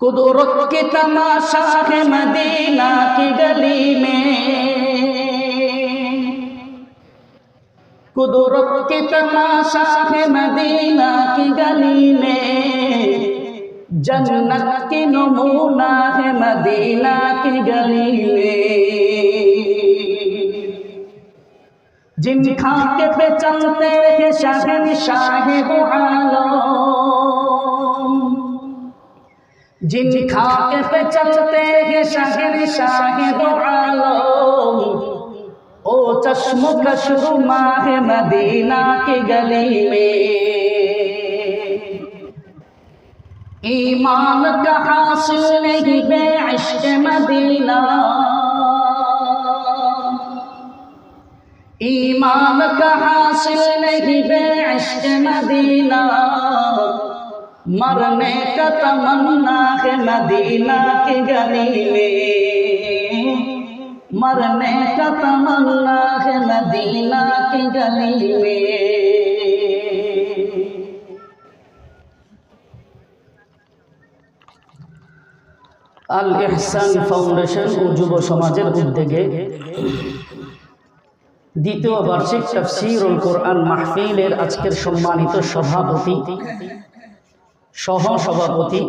कुदरत के तमाशा है मदीना की गली में, कुदरत के तमाशा है मदीना की गली में, जन्नत की नमूना है मदीना की गली में। जिन खाके पे चलते हैं शहंशाह वो आलम, जिन खाके पे चलते हैं शहंशाह वो आलम, ओ चश्मो का शुरुमा है मदीना की गली में। ईमान का हासिल नहीं बेइश्क मदीना, ईमान का हासिल नहीं बेइश्क मदीना, मरने का तमन्ना है मदीना की गली में, मरने का तमन्ना है मदीना की गली में। আল ইহসান ফাউন্ডেশন ও যুব সমাজের উদ্যোগে দ্বিতীয় বার্ষিক তাফসীরুল কোরআন মাহফিলের আজকের সম্মানিত সভাপতি, সহ সভাপতি,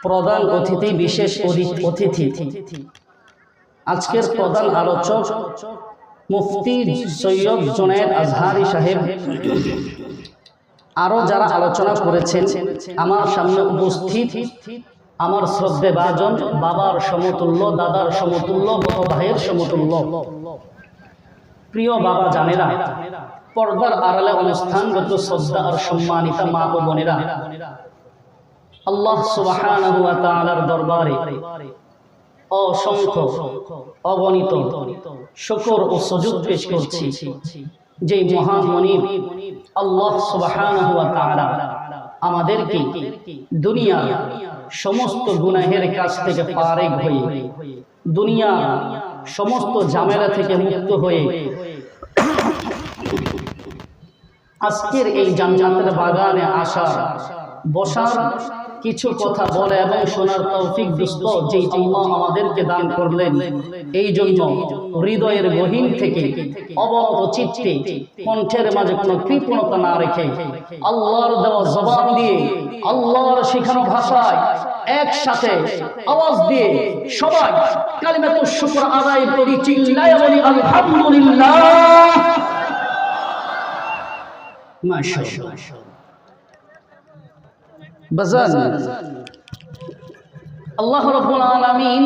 প্রধান অতিথি, বিশেষ অতিথি, আজকের প্রধান আলোচক মুফতি সৈয়দ জুনায়েদ আজহারি সাহেব, আরও যারা আলোচনা করেছেন, আমার সামনে উপস্থিত আমার শ্রদ্ধে ভাজন, বাবার সমতুল্য, দাদার সমতুল্য, বড় ভাইয়ের সমতুল্য প্রিয় বাবা জানেরা, পর্দার আড়ালে অনুষ্ঠানগত শ্রদ্ধা আর সম্মানিত মা ও বোনেরা, আল্লাহ সুবহানাহু ওয়া তাআলার দরবারে অসংখ্য অগণিত শুকর ও সুজুদ পেশ করছি যেই মহান মুনিব আল্লাহ সুবহানাহু ওয়া তাআলা আমাদেরকে দুনিয়ার সমস্ত গুনাহের কাছ থেকে ফারেক হয়ে, দুনিয়া সমস্ত ঝামেলা থেকে মুক্ত হয়ে আজকের এই জান্নাতের বাগানে আসার, বসার, কিছু কথা বলে এবং শোনার তৌফিক দোস্ত যেই আল্লাহ আমাদেরকে দান করলেন, এই জন্য হৃদয়ের গহীন থেকে অবনত চিত্তে, কণ্ঠের মাঝে কোনো কৃপণতা না রেখে আল্লাহর দেওয়া জবান দিয়ে, আল্লাহর শেখানো ভাষায় একসাথে আওয়াজ দিয়ে সবাই কালিমাতুশ শুকর আদায় করি, চিল্লায়া বলি আলহামদুলিল্লাহ। মাশাআল্লাহ। বাজান, আল্লাহ রাব্বুল আলামিন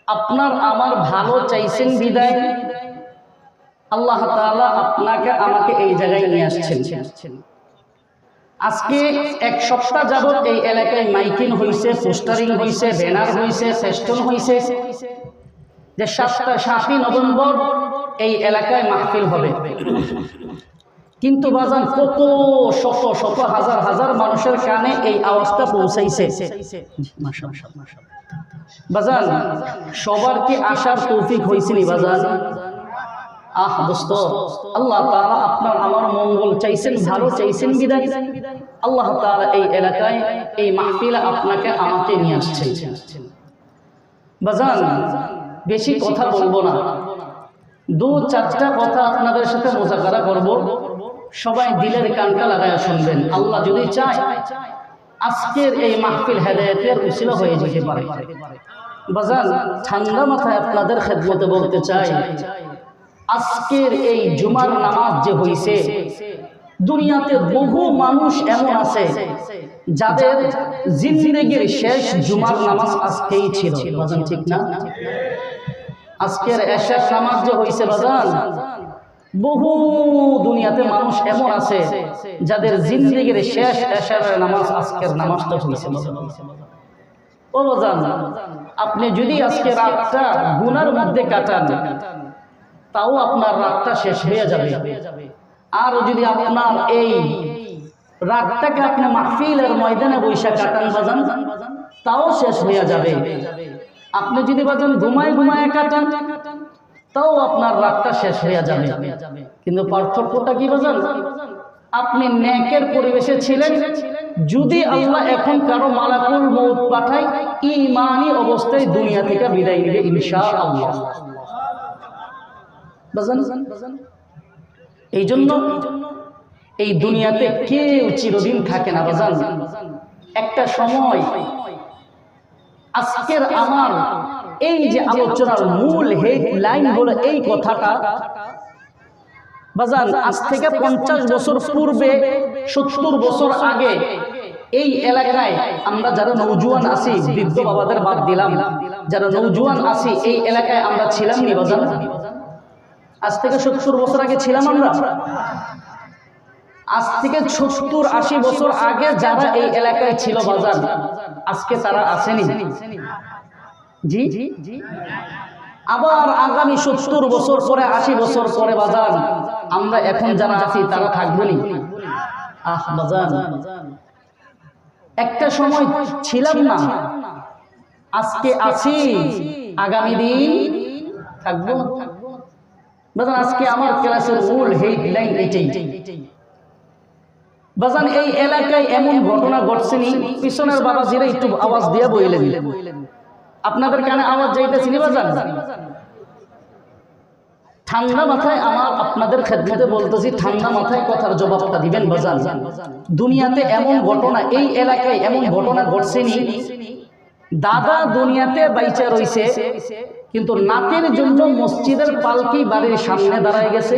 আপনার আমার ভালো চাইছেন বিদায় আল্লাহ তাআলা আপনাকে আমাকে এই জায়গায় নিয়ে আসছেন। আজকে এক সপ্তাহ যাবত এই এলাকায় মাইকিং হয়েছে, পোস্টারিং হয়েছে, ব্যানার হয়েছে, ফেস্টুন হয়েছে যে 7ই নভেম্বর এই এলাকায় মাহফিল হবে। কিন্তু বাজান, কত শত শত হাজার হাজার মানুষের কানে এই আওয়াজটা পৌঁছাইছে। বাজান, সবার কি আসার তৌফিক হয়েছিল বাজান? দোস্ত, আল্লাহ তাআলা আপনার আমার মঙ্গল চাইছেন, ভালো চাইছেন বিদায় আল্লাহ তাআলা এই এলাকায় এই মাহফিলে আপনাকে আমাকে নিয়ে আসছেন। বাজান, বেশি কথা বলবো না, 2-4টা কথা আপনাদের সাথে মুযাকারা করব, সবাই দিলের কানটা লাগায়া শুনবেন। আল্লাহ যদি চায় আজকের এই মাহফিল হেদায়েতের উসিলা হয়ে যেতে পারে। বাজান, ঠান্ডা মাথায় আপনাদের খেদমতে বলতে চাই, আজকের এই জুমার নামাজ যে হইছে, দুনিয়াতে বহু মানুষ এমন আছে যাদের জিন্দেগির শেষ জুমার নামাজ আজকেই ছিল। বাজান, ঠিক না? আজকের এশার নামাজ যে হইছে বাজান, বহু দুনিয়াতে মানুষ এমন আছে যাদের জিন্দেগির শেষ এশার নামাজ আজকের নামাজটা হইছে। ও বাজান, আপনি যদি আজকে রাতটা গুনার মধ্যে কাটান, তাও আপনার রাতটা শেষ হয়ে যাবে। আর যদি আপনার এই রাতটাকে আপনি মাহফিলের ময়দানে বৈশা কাটান বাজান, তাও শেষ হয়ে যাবে। আপনি যদি বাজান ঘুমায় ঘুমায় কাটান, তাও আপনার রাতটা শেষ হয়ে যাবে। কিন্তু পার্থক্যটা কি বাজান? আপনি নেকের পরিবেশে ছিলেন, যদি আল্লাহ এখন কারো মালাকুল মউত পাঠায়, ঈমানি অবস্থায় দুনিয়া থেকে বিদায় নিবে ইনশাআল্লাহ। বুঝলেন? এই জন্য এই দুনিয়াতে কেউ চিরদিন থাকে না বাজান। একটা সময়, আজকের আমার এই যে আলোচনার মূল হেডলাইন হলো এই কথাটা বাজান, আজ থেকে 50 বছর পূর্বে, 70 বছর আগে এই এলাকায় আমরা যারা নওজোয়ান আছি, বৃদ্ধ বাবাদের বাদ দিলাম, যারা নওজোয়ান আছি এই এলাকায় আমরা ছিলাম নি বাজান? আজ থেকে 70 বছর আগে ছিলাম আমরা? আজ থেকে 70-80 বছর আগে যারা এই এলাকায় ছিল বাজান, আজকে তারা আসেনি? জি, আবার আগামী 70 বছর পরে, 80 বছর পরে বাজান আমরা এখন যারা আছি তারা থাকবেনি? বাজান, একটা সময় ছিলাম না, আজকে আছি, আগামী দিন থাকবো বাজান। আজকে আমার ক্লাসের মূল হেডলাইন এইটাই বাজান। এই এলাকায় এমন ঘটনা ঘটছেনি, পিছনের বাবাজিরা একটু আওয়াজ দিয়ে বইলেন, আপনাদের কানে আওয়াজ যাইতেছি না বাজান? ঠান্ডা মাথায় আমার আপনাদের খেদমতে বলতেছি, ঠান্ডা মাথায় কথার জবাবটা দিবেন বাজান। দুনিয়াতে এমন ঘটনা, এই এলাকায় এমন ঘটনা ঘটছেনি, দাদা দুনিয়াতে বাইচা রইছে, কিন্তু নাতির জন্য মসজিদের পালকি বাড়ির সামনে দাঁড়ায় গেছে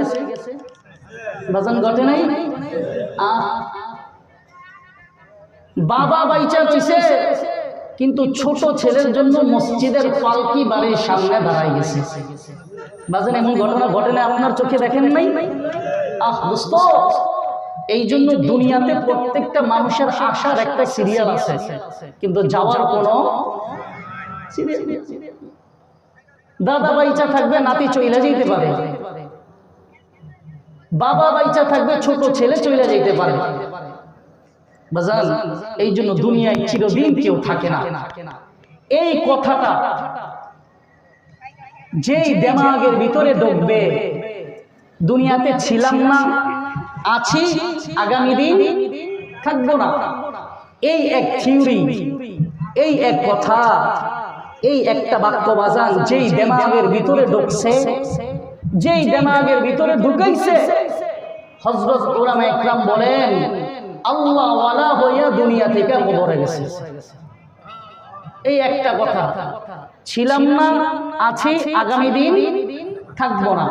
বাজান। ঘটে নাই? বাবা বাইচা রইছে, কিন্তু ছোট ছেলের জন্য মসজিদের পালকি বাড়ির সামনে দাঁড়ায় গেছে বাজান। এমন ঘটনা ঘটে না? আপনার চোখে দেখেন নাই? দোস্ত, এই জন্য দুনিয়াতে প্রত্যেকটা মানুষের আসার একটা সিরিয়াল আছে, কিন্তু যাওয়ার কোনো সিরিয়াল নেই। দাদা বাইচা থাকবে, নাতি চইলা যেতে পারে, বাবা বাইচা থাকবে, ছোট ছেলে চইলা যেতে পারে বাজান। এই জন্য দুনিয়ায় চিরদিন কেউ থাকে না। এই কথাটা যেই দিমাগের ভিতরে ঢুকবে, দুনিয়াতে ছিলাম না, আছি, আগামী দিন থাকবো না, এই এক থিওরি, এই এক কথা, এই একটা বাক্য বাজান যেই দিমাগের ভিতরে ঢুকছে, যেই দিমাগের ভিতরে ঢুকাইছে, হযরত উলামা ইকরাম বলেন আল্লাহ ওয়ালা হইয়া দুনিয়া থেকে কবরে গেছে। এই একটা কথা, ছিলাম না, আছি, আগামী দিন থাকবো না।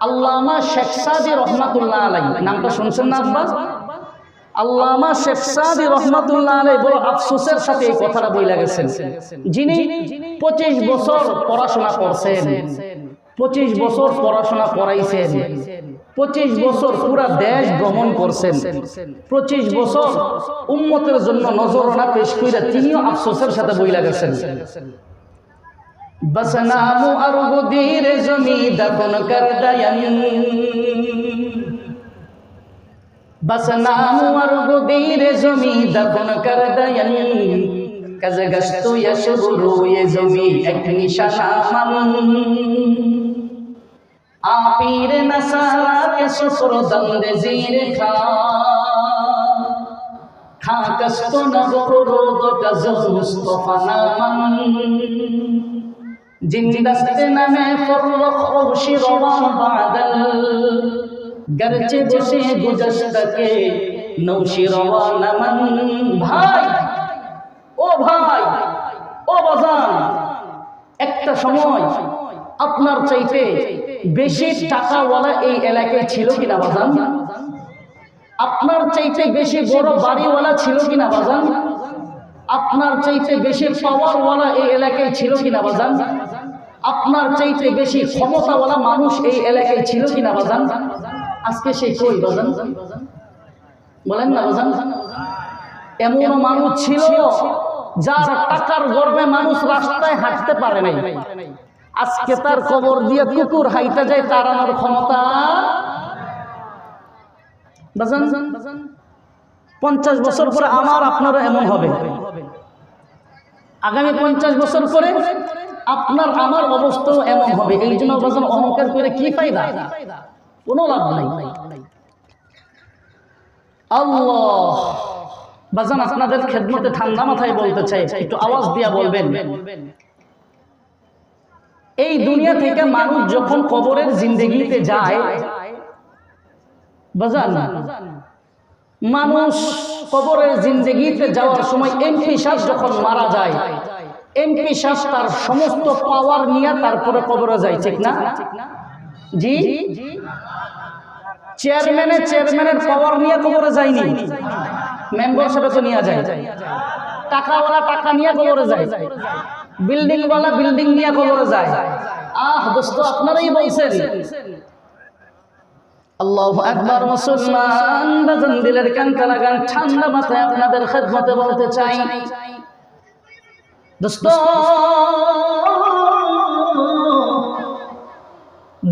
আল্লামা শেখ সাদী রহমাতুল্লাহ আলাইহি, নামটা শুনছেন না আব্বা? আল্লামা শেখ সাদী রহমাতুল্লাহ আলাইহি বড় আফসোসের সাথে এই কথাটা বইলা গেছেন, যিনি 25 বছর পড়াশোনা করছেন, 25 বছর পড়াশোনা করাইছেন, 25 বছর পুরা দেশ ভ্রমণ করছেন, 25 বছর উম্মতের জন্য নজরানা পেশ কইরা তিনিও আফসোসের সাথে বইলা গেছেন। बस नाम और गुदीर जमी दफन कर दयन, बस नाम और गुदीर जमी दफन कर दयन, कज गश्तो यशुरू ये जमी एक निशाना मन, आपीर नसारा के सुफर दंद जीर खा, खाकस्तो नबरो दो कज़ मुस्तफा नामन, जिंदस्ते नमे फर्रख रोशी रवा बादल, गरचे बसे गुजश्त के नौशी रवा नमन। भाई, ও ভাই, ও বাজান, একটা সময় আপনার চাইতে বেশি টাকাওয়ালা এই এলাকায় ছিল কিনা বাজান? আপনার চাইতে বেশি বড় বাড়িওয়ালা ছিল কিনা বাজান? আপনার চাইতে বেশি পাওয়ারওয়ালা এই এলাকায় ছিল কিনা বাজান? আপনার চাইতে বেশি ক্ষমতাওয়ালা মানুষ এই এলাকায় ছিল কিনা বাজান? আজকে সেই কই বাজান? বলেন না বাজান। এমন মানুষ ছিল যার টাকার গর্বে মানুষ রাস্তায় হাঁটতে পারে নাই, আজকে তার কবর দিয়ে কুকুর হাইতে যায়, তার আমার ক্ষমতা বাজান। 50 বছর পরে আমার আপনারা এমন হবে, আগামী 50 বছর পরে আপনার আমার অবস্থাও এমন হবে। এই জন্য বাজান অহংকার করে কি ফায়দা? কোনো লাভ নাই। আল্লাহ বাজান আপনাদের খেদমতে ঠান্ডা মাথায় বলতে চাই, একটু আওয়াজ দিয়া বলবেন। এই দুনিয়া থেকে মানুষ যখন কবরের জিন্দেগিতে যায় বাজান, মানুষ কবরের জিন্দেগিতে যাওয়ার সময় এমপি সাহেব যখন মারা যায়, এমপি সাহেব তার সমস্ত পাওয়ার নিয়ে তারপরে কবরে যায়, ঠিক না? জি, চেয়ারম্যানের পাওয়ার নিয়ে কবরে যায়নি, মেম্বার সাহেব তো নিয়ে যায়, টাকাওয়ালা টাকা নিয়ে কবরে যায়, বিল্ডিংওয়ালা বিল্ডিং নিয়ে কবরে যায়। দোস্ত আপনারাই বলছেন। আল্লাহু আকবার। মুসলমান বাজান, দিলের কানটা লাগান, ঠান্ডা মাথায় আপনাদের খেদমতে বলতে চাই দোস্ত,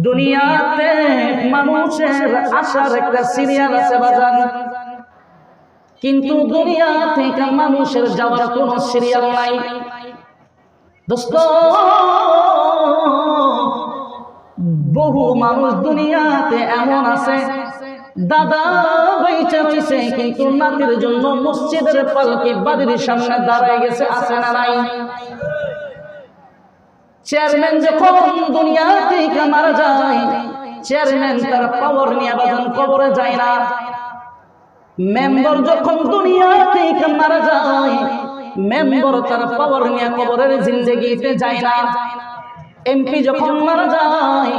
দুনিয়াতে মানুষের আসার একটা সিরিয়াল আছে বাজান, কিন্তু দুনিয়া থেকে মানুষের যাওয়ার কোনো সিরিয়াল নাই দোস্ত। বহু মানুষ দুনিয়াতে এমন আছে, দাদা বেঁচে রয়েছে কিন্তু নাতির জন্য মসজিদের পালকি বাড়ির সামনে দাঁড়ায় গেছে, আছে না নাই? চেয়ারম্যান যখন দুনিয়া থেকে মারা যায়, চেয়ারম্যান তার পাওয়ার নিয়ে বাজান কবরে যায় না। মেম্বার যখন দুনিয়া থেকে মারা যায়, মেম্বার তার পাওয়ার নিয়ে কবরের জিন্দেগিতে যায় না। এমপি যখন মারা যায়,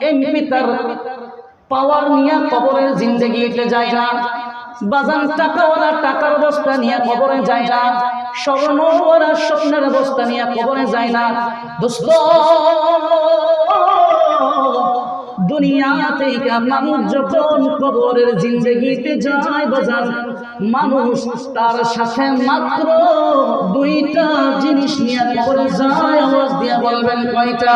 এমপি তার পাওয়ার নিয়ে কবরের জিন্দেগিতে যায় না। বাজান টাকাওয়ালা টাকার বস্তা নিয়ে কবরে যায় না, স্বর্ণওয়ালা স্বর্ণের বস্তা নিয়ে কবরে যায় না দোস্ত। দুনিয়া থেকে মানুষ যখন কবরের জিন্দেগিতে যায় বাজান, মানুষ তার সাথে মাত্র দুইটা জিনিস নিয়ে কবরে যায়। আওয়াজ দিয়ে বলবেন কয়টা?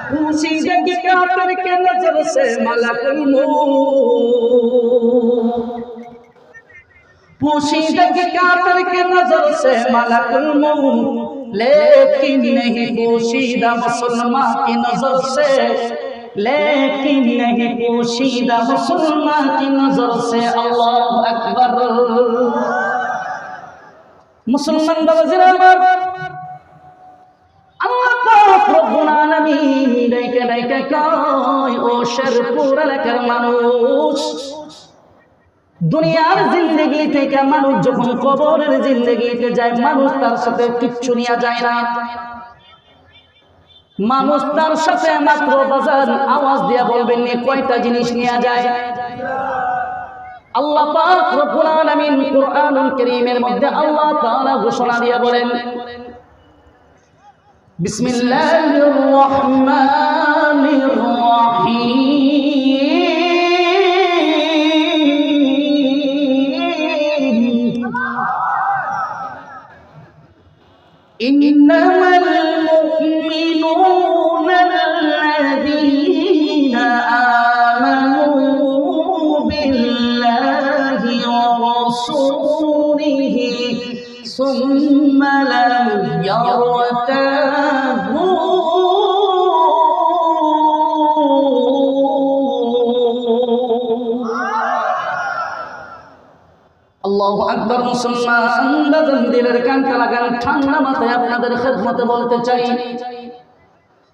पूछेंगे काफिर के नजर से मलकुल मौत, पूछेंगे काफिर के नजर से मलकुल मौत, लेकिन नहीं पोशीदा मुसलमान की नजर से, लेकिन नहीं पोशीदा मुसलमान की नजर से। अल्लाहु अकबर। मुसलमान बाबा আল্লাহ পাক রব্বুল আলামিন ডাইকা ডাইকা কয়, ও শেরপুর এলাকার মানুষ, দুনিয়ার জিন্দেগি থেকে মানুষ যখন কবরের জিন্দেগিতে যায়, মানুষ তার সাথে কিচ্ছু নিয়ে যায় না। মানুষ তার সাথে মাত্র বাজার, আওয়াজ দিয়ে বলবেন নি কয়টা জিনিস নিয়ে যায়? আল্লাহ পাক রব্বুল আলামিন কুরআনুল কারীমের মধ্যে আল্লাহ তাআলা ঘোষণা দিয়ে বলেন, বিসমিল্লাহির রহমানির রহিম, ইন্নামাল মুমিনুনা আল্লাযীনা আমানু বিল্লাহি ওয়া রাসূলিহি সুম্মা লাম ইয়ারতাবু। আল্লাহু আকবার। মুসলমান বাজান, দিলের কানটা লাগান, ঠান্ডা মাথায় আপনাদের খেদমতে বলতে চাই,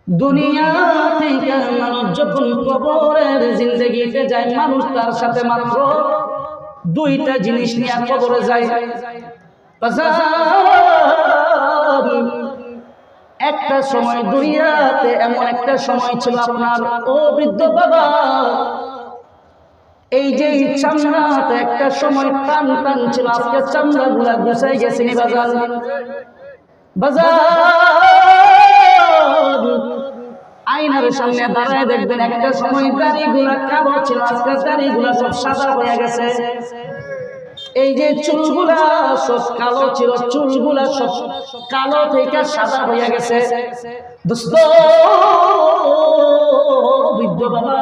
দুনিয়া থেকে মানুষ যখন কবরের জিন্দেগিতে যায়, মানুষ তার সাথে মাত্র দুইটা জিনিস নিয়ে কবরে যায়। একটা সময় দুনিয়াতে এমন একটা সময় ছিল আপনার, ও বৃদ্ধ বাবা, এই যে চামড়াতে একটা সময় টান টান ছিল, আজকে চামড়া গুলা গুছাই গেছে বাজার বাজার। আয়নার সামনে দাঁড়ায় দেখবেন একটা সময় দাড়িগুলা কালো ছিল, আজকে দাড়িগুলা সব সাদা হয়ে গেছে। এই যে চুলগুলা সব কালো ছিল, চুলগুলা সব কালো থেকে সাদা হয়ে গেছে দোস্ত। বৃদ্ধ বাবা,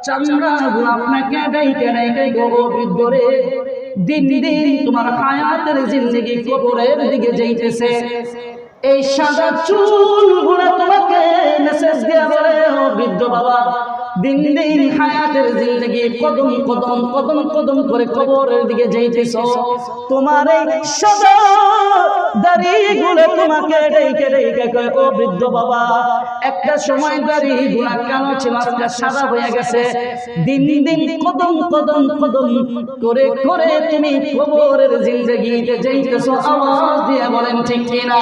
চামড়াগুলো আপনাকে ডাইকে ডাইকে গো বৃদ্ধ রে, দিন দিন তোমার হায়াতের জিন্দেগি কবরের দিকে যাইতেছে। এই সাদা চুলগুলো তোমাকে মেসেজ দিয়ে বলে, ও বৃদ্ধ বাবা, দিন দিন হায়াতের জিন্দেগি কদম কদম কদম কদম করে কবরের দিকে যাইতেছ, তোমার এই সাদা দাড়িগুলো তোমাকে রেখে রেখে কয়, ও বৃদ্ধ বাবা, একটা সময় দাড়িগুলো কালো ছিল, আজকে সাদা হয়ে গেছে। দিন দিন কদম কদম কদম করে করে তুমি কবরের জিন্দেগিতে যাইতেছ। আওয়াজ দিয়ে বলেন ঠিক কিনা?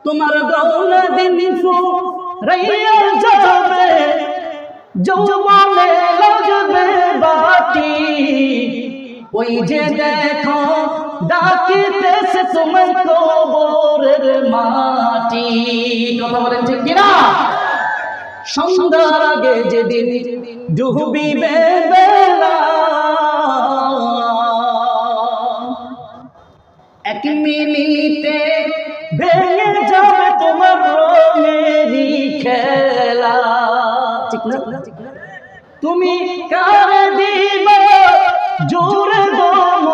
তোমার দৌলা দিন ফুরাইয়া যাবে, যৌবনে লাগবে বাটি, ওই যে দেখো ডাকিতেছে তোমার কবরের মাটি। কথা বলেন ঠিক কিনা? সন্ধ্যার আগে যেদিন ডুবিবে বেলা, এক মিনিটে ভেঙে যাবে তোমার রঙেরই খেলা। ঠিক না? তুমি কারে দিবা জোরে দম,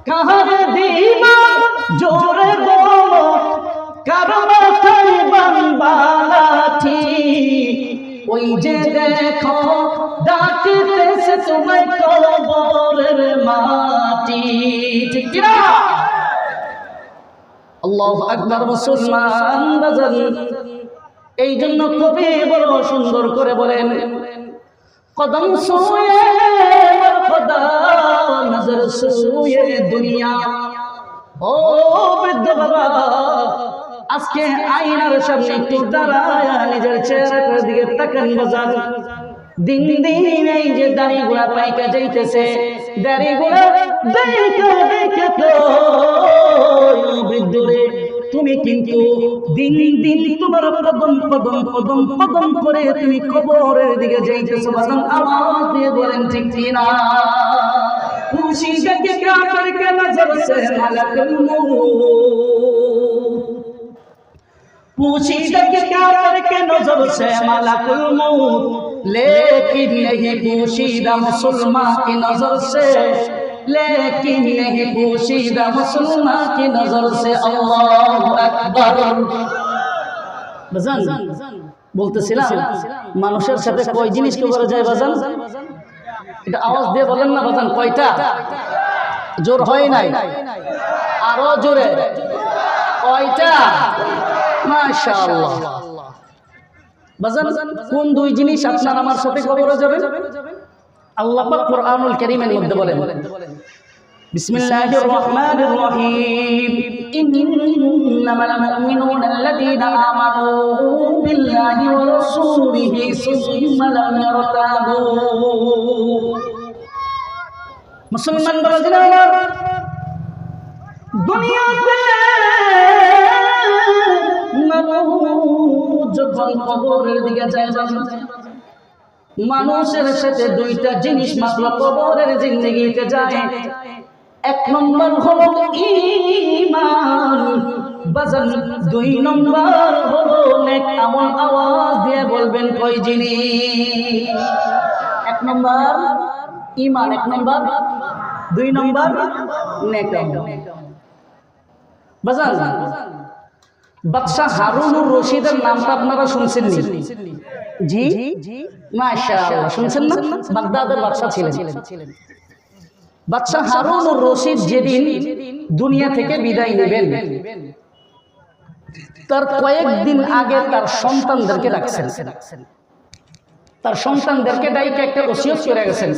কারে দিবা জোরে দম, কার মাথায় বানবা লাঠি, ওই যে দেখো ডাকিতেছে তোমায় কবরের মাটি। ঠিক কিনা? আল্লাহু আকবার। মুসলমান বাজান, এই জন্য কবি বড় সুন্দর করে বলেন, কদম সোয়ে খোদা নজর সোয়ে দুনিয়া। ও বৃদ্ধ বাবা, আজকে আয়নার সামনে একটু দাঁড়ায় নিজের চেহারাটার দিকে তাকান বাজান। দিন দিন এই যে দাড়িগুলা পাইকা যাইতেছে, দাড়িগুলা দেখে দেখে তো বৃদ্ধরে তুমি কিন্তু দিন দিন তোমার কদম কদম কদম কদম করে তুমি কবরের দিকে যাইতেছো বাজান। আওয়াজ দিয়ে বলেন ঠিক কিনা? খুশি के काफिर के नजर से मलकुल मौत, पूछीदा के काफिर के नजर से मलकुल मौत, लेकिन नहीं पूछीदा मुसलमान की नजर से, लेकिन नहीं पूछीदा मुसलमान की नजर से। अल्लाहु আকবার। বাজান বলতেছিলাম, মানুষের সাথে কয় জিনিস কবরে যায় বাজান? এটা আওয়াজ দিয়ে বলেন না বাজান, কয়টা? জোর হয় নাই, আরো জোরে, কয়টা? মাশাআল্লাহ। বাজান কোন দুই জিনিস আপনার আমার সাথে কবরে যাবে? আল্লাহ পাক কোরআনুল কারীমের মধ্যে বলেন, বিসমিল্লাহির রহমানির রহিম, ইন্নামাল মুমিনুনা আল্লাযীনা আমানু বিল্লাহি ওয়া রাসূলিহি সুম্মা লাম ইয়ারতাবু। মুসলমান বাবাজিরা আমার, দুনিয়াতে মানুষ যখন কবরের দিকে যায়, মানুষের সাথে দুইটা জিনিস মাত্র কবরের জিন্দেগিতে যায়। এক নম্বর হলো ঈমান বাজান, দুই নম্বর হলো নেক আমল। আওয়াজ দিয়ে বলবেন কয় জিনিস? এক নম্বর ঈমান, এক নম্বর, দুই নম্বর নেক আমল। বাজান বাদশাহ হারুনুর রশিদের নামটা আপনারা শুনছেন নি? জি মাশাআল্লাহ, শুনছেন না? বাগদাদের বাদশাহ ছিলেন। বাদশাহ হারুনুর রশিদ যেদিন দুনিয়া থেকে বিদায় নেবেন, তার কয়েকদিন আগে তার সন্তানদেরকে ডাকছেন। তার সন্তানদেরকে ডাইকে একটা ওসিয়ত করে গেছেন।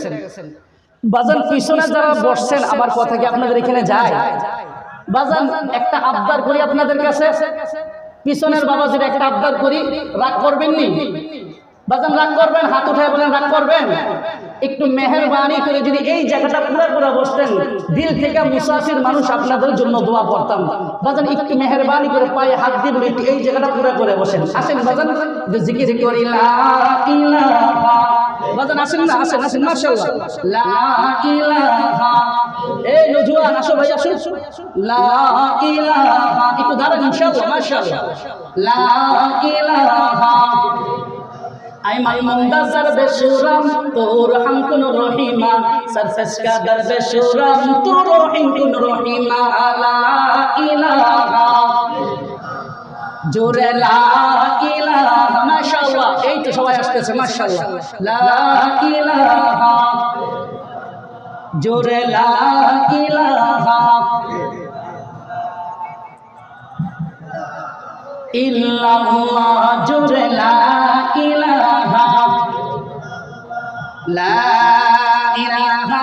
বাজান পিছনে যারা বসছেন, আমার কথা কি আপনাদের এখানে যায়? বাজান একটা আবদার করি আপনাদের কাছে, পিছনের বাবাজির একটা আবদার করি, রাগ করবেন নি? বাজান রাগ করবেন? হাত উঠায় বলেন রাগ করবেন? একটু মেহেরবানি করে যদি এই জায়গাটা পুরো পুরো বসতেন, দিল থেকে মুসাফির মানুষ আপনাদের জন্য দোয়া করতাম। বাজান একটু মেহেরবানি করে পায়ে হাত দিয়ে বলে একটু এই জায়গাটা পুরো করে বসেন। আসেন বাজান, জিকির করি লা ইলাহা। বাজান আসেন না, আসেন আসেন, মাশাআল্লাহ। লা ইলাহা, এই নজওয়ান আসো ভাই, আসো। লা ইলাহা, একটু দাঁড়ান ইনশাআল্লাহ, মাশাআল্লাহ। লা ইলাহা আইমান মুন্তাজার বেশুরাম তোর হামকুন রহিমা, সরফেস কা দর বেশুরাম তোর রহিমকুন রহিমা। লা ইলাহা জোরে লা ইলাহা, মাশাআল্লাহ। লাগতেছে মাশাআল্লাহ। লা ইলাহা, জোরে লা ইলাহা ইল্লাল্লাহ, জোরে লা ইলাহা, লা ইলাহা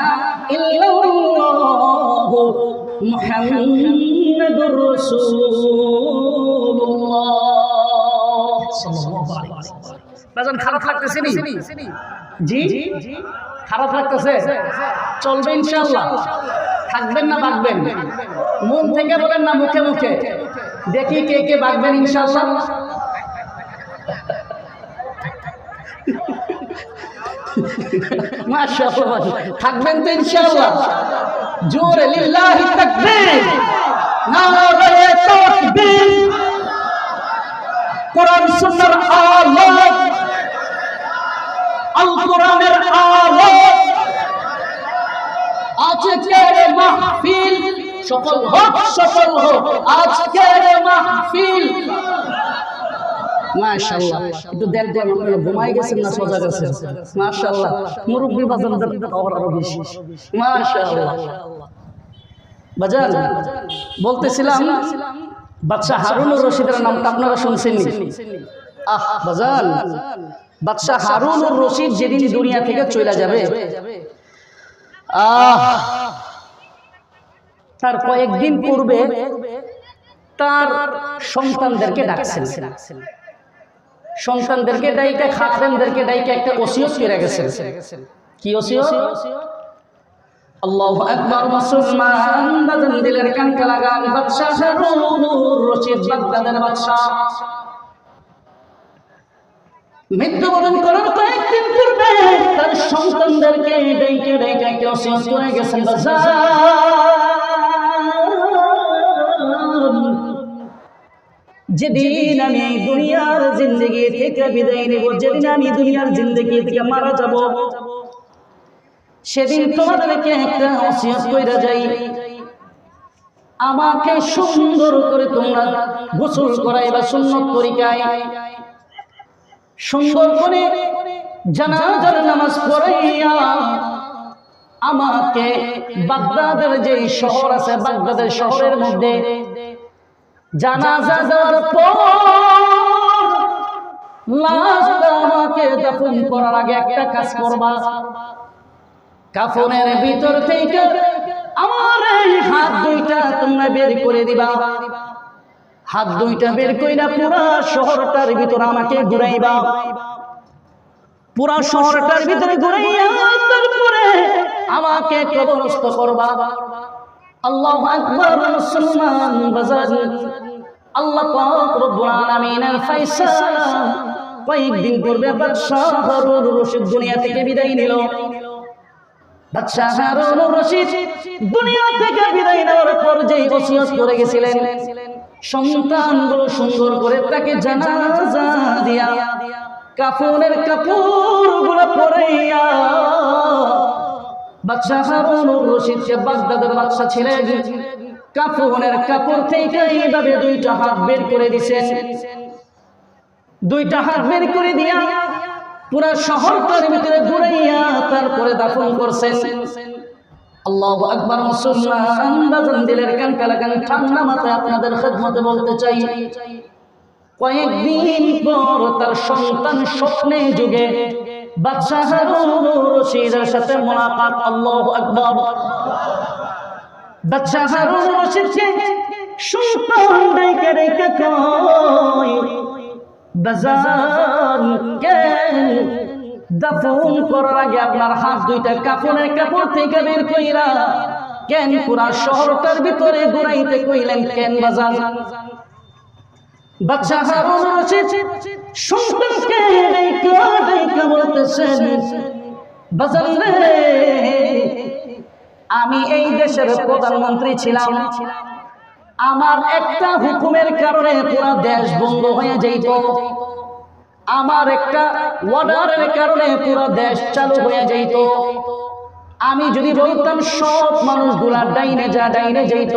ইল্লাল্লাহ মুহাম্মাদুর রাসূলুল্লাহ সাল্লাল্লাহু আলাইহি ওয়াসাল্লাম। বাজান খারাপ লাগতেছে নি? জি খারাপ লাগতেছে? চলবে ইনশাআল্লাহ? থাকবেন না বাঁকবেন? মন থেকে বলেন না মুখে মুখে? দেখি কে কে বাঁকবেন ইনশাআল্লাহ। মাশাআল্লাহ, থাকবেন তো ইনশাআল্লাহ? জোরে লিল্লাহি তাকবীর, নারে তাকবীর। কোরআন সুন্নাহর আলো, আল কোরআনের আলো, আজকের মাহফিল সফল হোক, সফল হোক আজকের মাহফিল। মাশাআল্লাহ, একটু দেন দেন, আপনারা ঘুমাই গেছেন না সোজা গেছেন? মাশাআল্লাহ, মুরব্বি বাজানদের পাওয়ার আরো বেশি। মাশাআল্লাহ। বাজান বলতেছিলাম বাদশাহ হারুনুর রশিদের নামটা আপনারা শুনছেননি? বাজান, বাদশাহ হারুনুর রশিদ যেদিন দুনিয়া থেকে চলে যাবে, তার কয়েকদিন পূর্বে তার সন্তানদেরকে ডাকছেন। সন্তানদেরকে ডাইকা, খাদেমদেরকে ডাইকা একটা ওসিয়ত করে গেছেন। কি ওসিয়ত? আল্লাহু আকবার। মুসলমান বাজান দিলের কানকে লাগান, বাদশাহ হারুনুর রশিদ বাগদাদের বাদশাহ মৃত্যুবরণ করার কয়েকদিন পূর্বে তার সন্তানদেরকে ডাইকা ডাইকা একটা ওসিয়ত করে গেছেন। যেদিন আমি দুনিয়ার জিন্দগি থেকে বিদায় নেব, যেদিন আমি দুনিয়ার জিন্দগি থেকে মারা যাব, সেদিন তোমাদেরকে একটা ওসিয়ত কইরা যাই, আমাকে সুন্দর করে তোমরা গোসল করাইবা সুন্নত তরিকায়, সুন্দর করে জানাজার নামাজ পড়াইয়া আমাকে বাগদাদের যে শহর আছে, বাগদাদের শহরের মধ্যে জানাজা দেওয়ার পর লাশটা আমাকে দাফন করার আগে একটা কাজ করবা, কাফনের ভিতর থেকে আমার এই হাত দুইটা তোমরা বের করে দিবা। হাত দুইটা বের কইরা পুরা শহরটার ভিতর আমাকে ঘুরাইবা, পুরা শহরটার ভিতরে ঘুরাইয়া তারপরে আমাকে কবরস্থ করবা। আল্লাহু আকবার। মুসলমান বাজার, আল্লাহ পাক রব্বুল আলামিনের ফয়সালা, কয়েকদিন পূর্বে বাদশাহ হারুনুর রশিদ দুনিয়া থেকে বিদায় নিল। বাদশাহ হারুনুর রশিদ দুনিয়া থেকে বিদায় নেওয়ার পর যেই ওসিয়ত করে গেছিলেন, সন্তানগুলো সুন্দর করে তাকে জানাজা দিয়া কাফনের কাপড়গুলো পরাইয়া বাদশাহ হারুনুর রশিদকে বাগদাদের বাদশাহ ছিলেন, কাফনের কাপড় থেকে এইভাবে দুইটা হাত বের করে দিয়েছেন। দুইটা হাত বের করে দিয়া পুরা শহরটার ভিতরে ঘুরাইয়া তারপরে দাফন করছেন। আল্লাহু আকবার। মুসলমান বাজান দিলের কান কালাকান ঠান্ডা মাথায় আপনাদের খেদমতে বলতে চাই, কয়েকদিন পর তার সন্তান স্বপ্নে যুগে বাদশাহ হারুনুর রশিদের সাথে মুলাকাত। আল্লাহু আকবার। বাদশাহ হারুনুর রশিদকে সন্তান ডাইকা ডাইকা কয়, বাজান কেন দাফন করার আগে আপনার হাত দুইটা কাফনের কাপড় থেকে বের কইরা কেন পুরা শহরটার ভিতরে ঘুরাইতে কইলেন কেন বাজান? বাদশাহ হারুনুর রশিদ সন্তানকে ডাইকা ডাইকা বলতেছেন, বাজান রে, আমি এই দেশের প্রধানমন্ত্রী ছিলাম, আমার একটা হুকুমের কারণে পুরো দেশ বন্ধ হয়ে যেত, আমার একটা অর্ডারের কারণে পুরো দেশ চালু হয়ে যেত। আমি যদি বলতাম সব মানুষগুলা ডাইনে যা, ডাইনে যেত।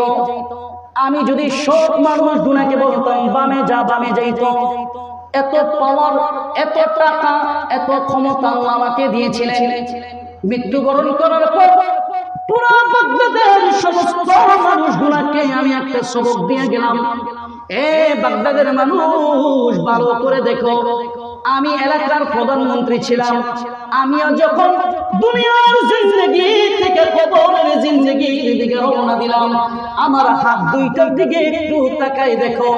আমি যদি সব মানুষগুলাকে বলতাম বামে যা, বামে যেত। এত পাওয়ার, এত টাকা, এত ক্ষমতা আল্লাহ আমাকে দিয়েছিলেন। মৃত্যুবরণ করার পর পুরো বাগদাদের সমস্ত মানুষগুলোকে আমি একটা সবক দিয়ে গেলাম। বাগদাদের মানুষ, ভালো করে দেখো, আমি এলাকার প্রধানমন্ত্রী ছিলাম। আমিও যখন দুনিয়ার জিন্দেগি থেকে কবরের জিন্দেগির দিকে রওনা দিলাম, আমার হাত দুইটার দিকে একটু তাকাই দেখো।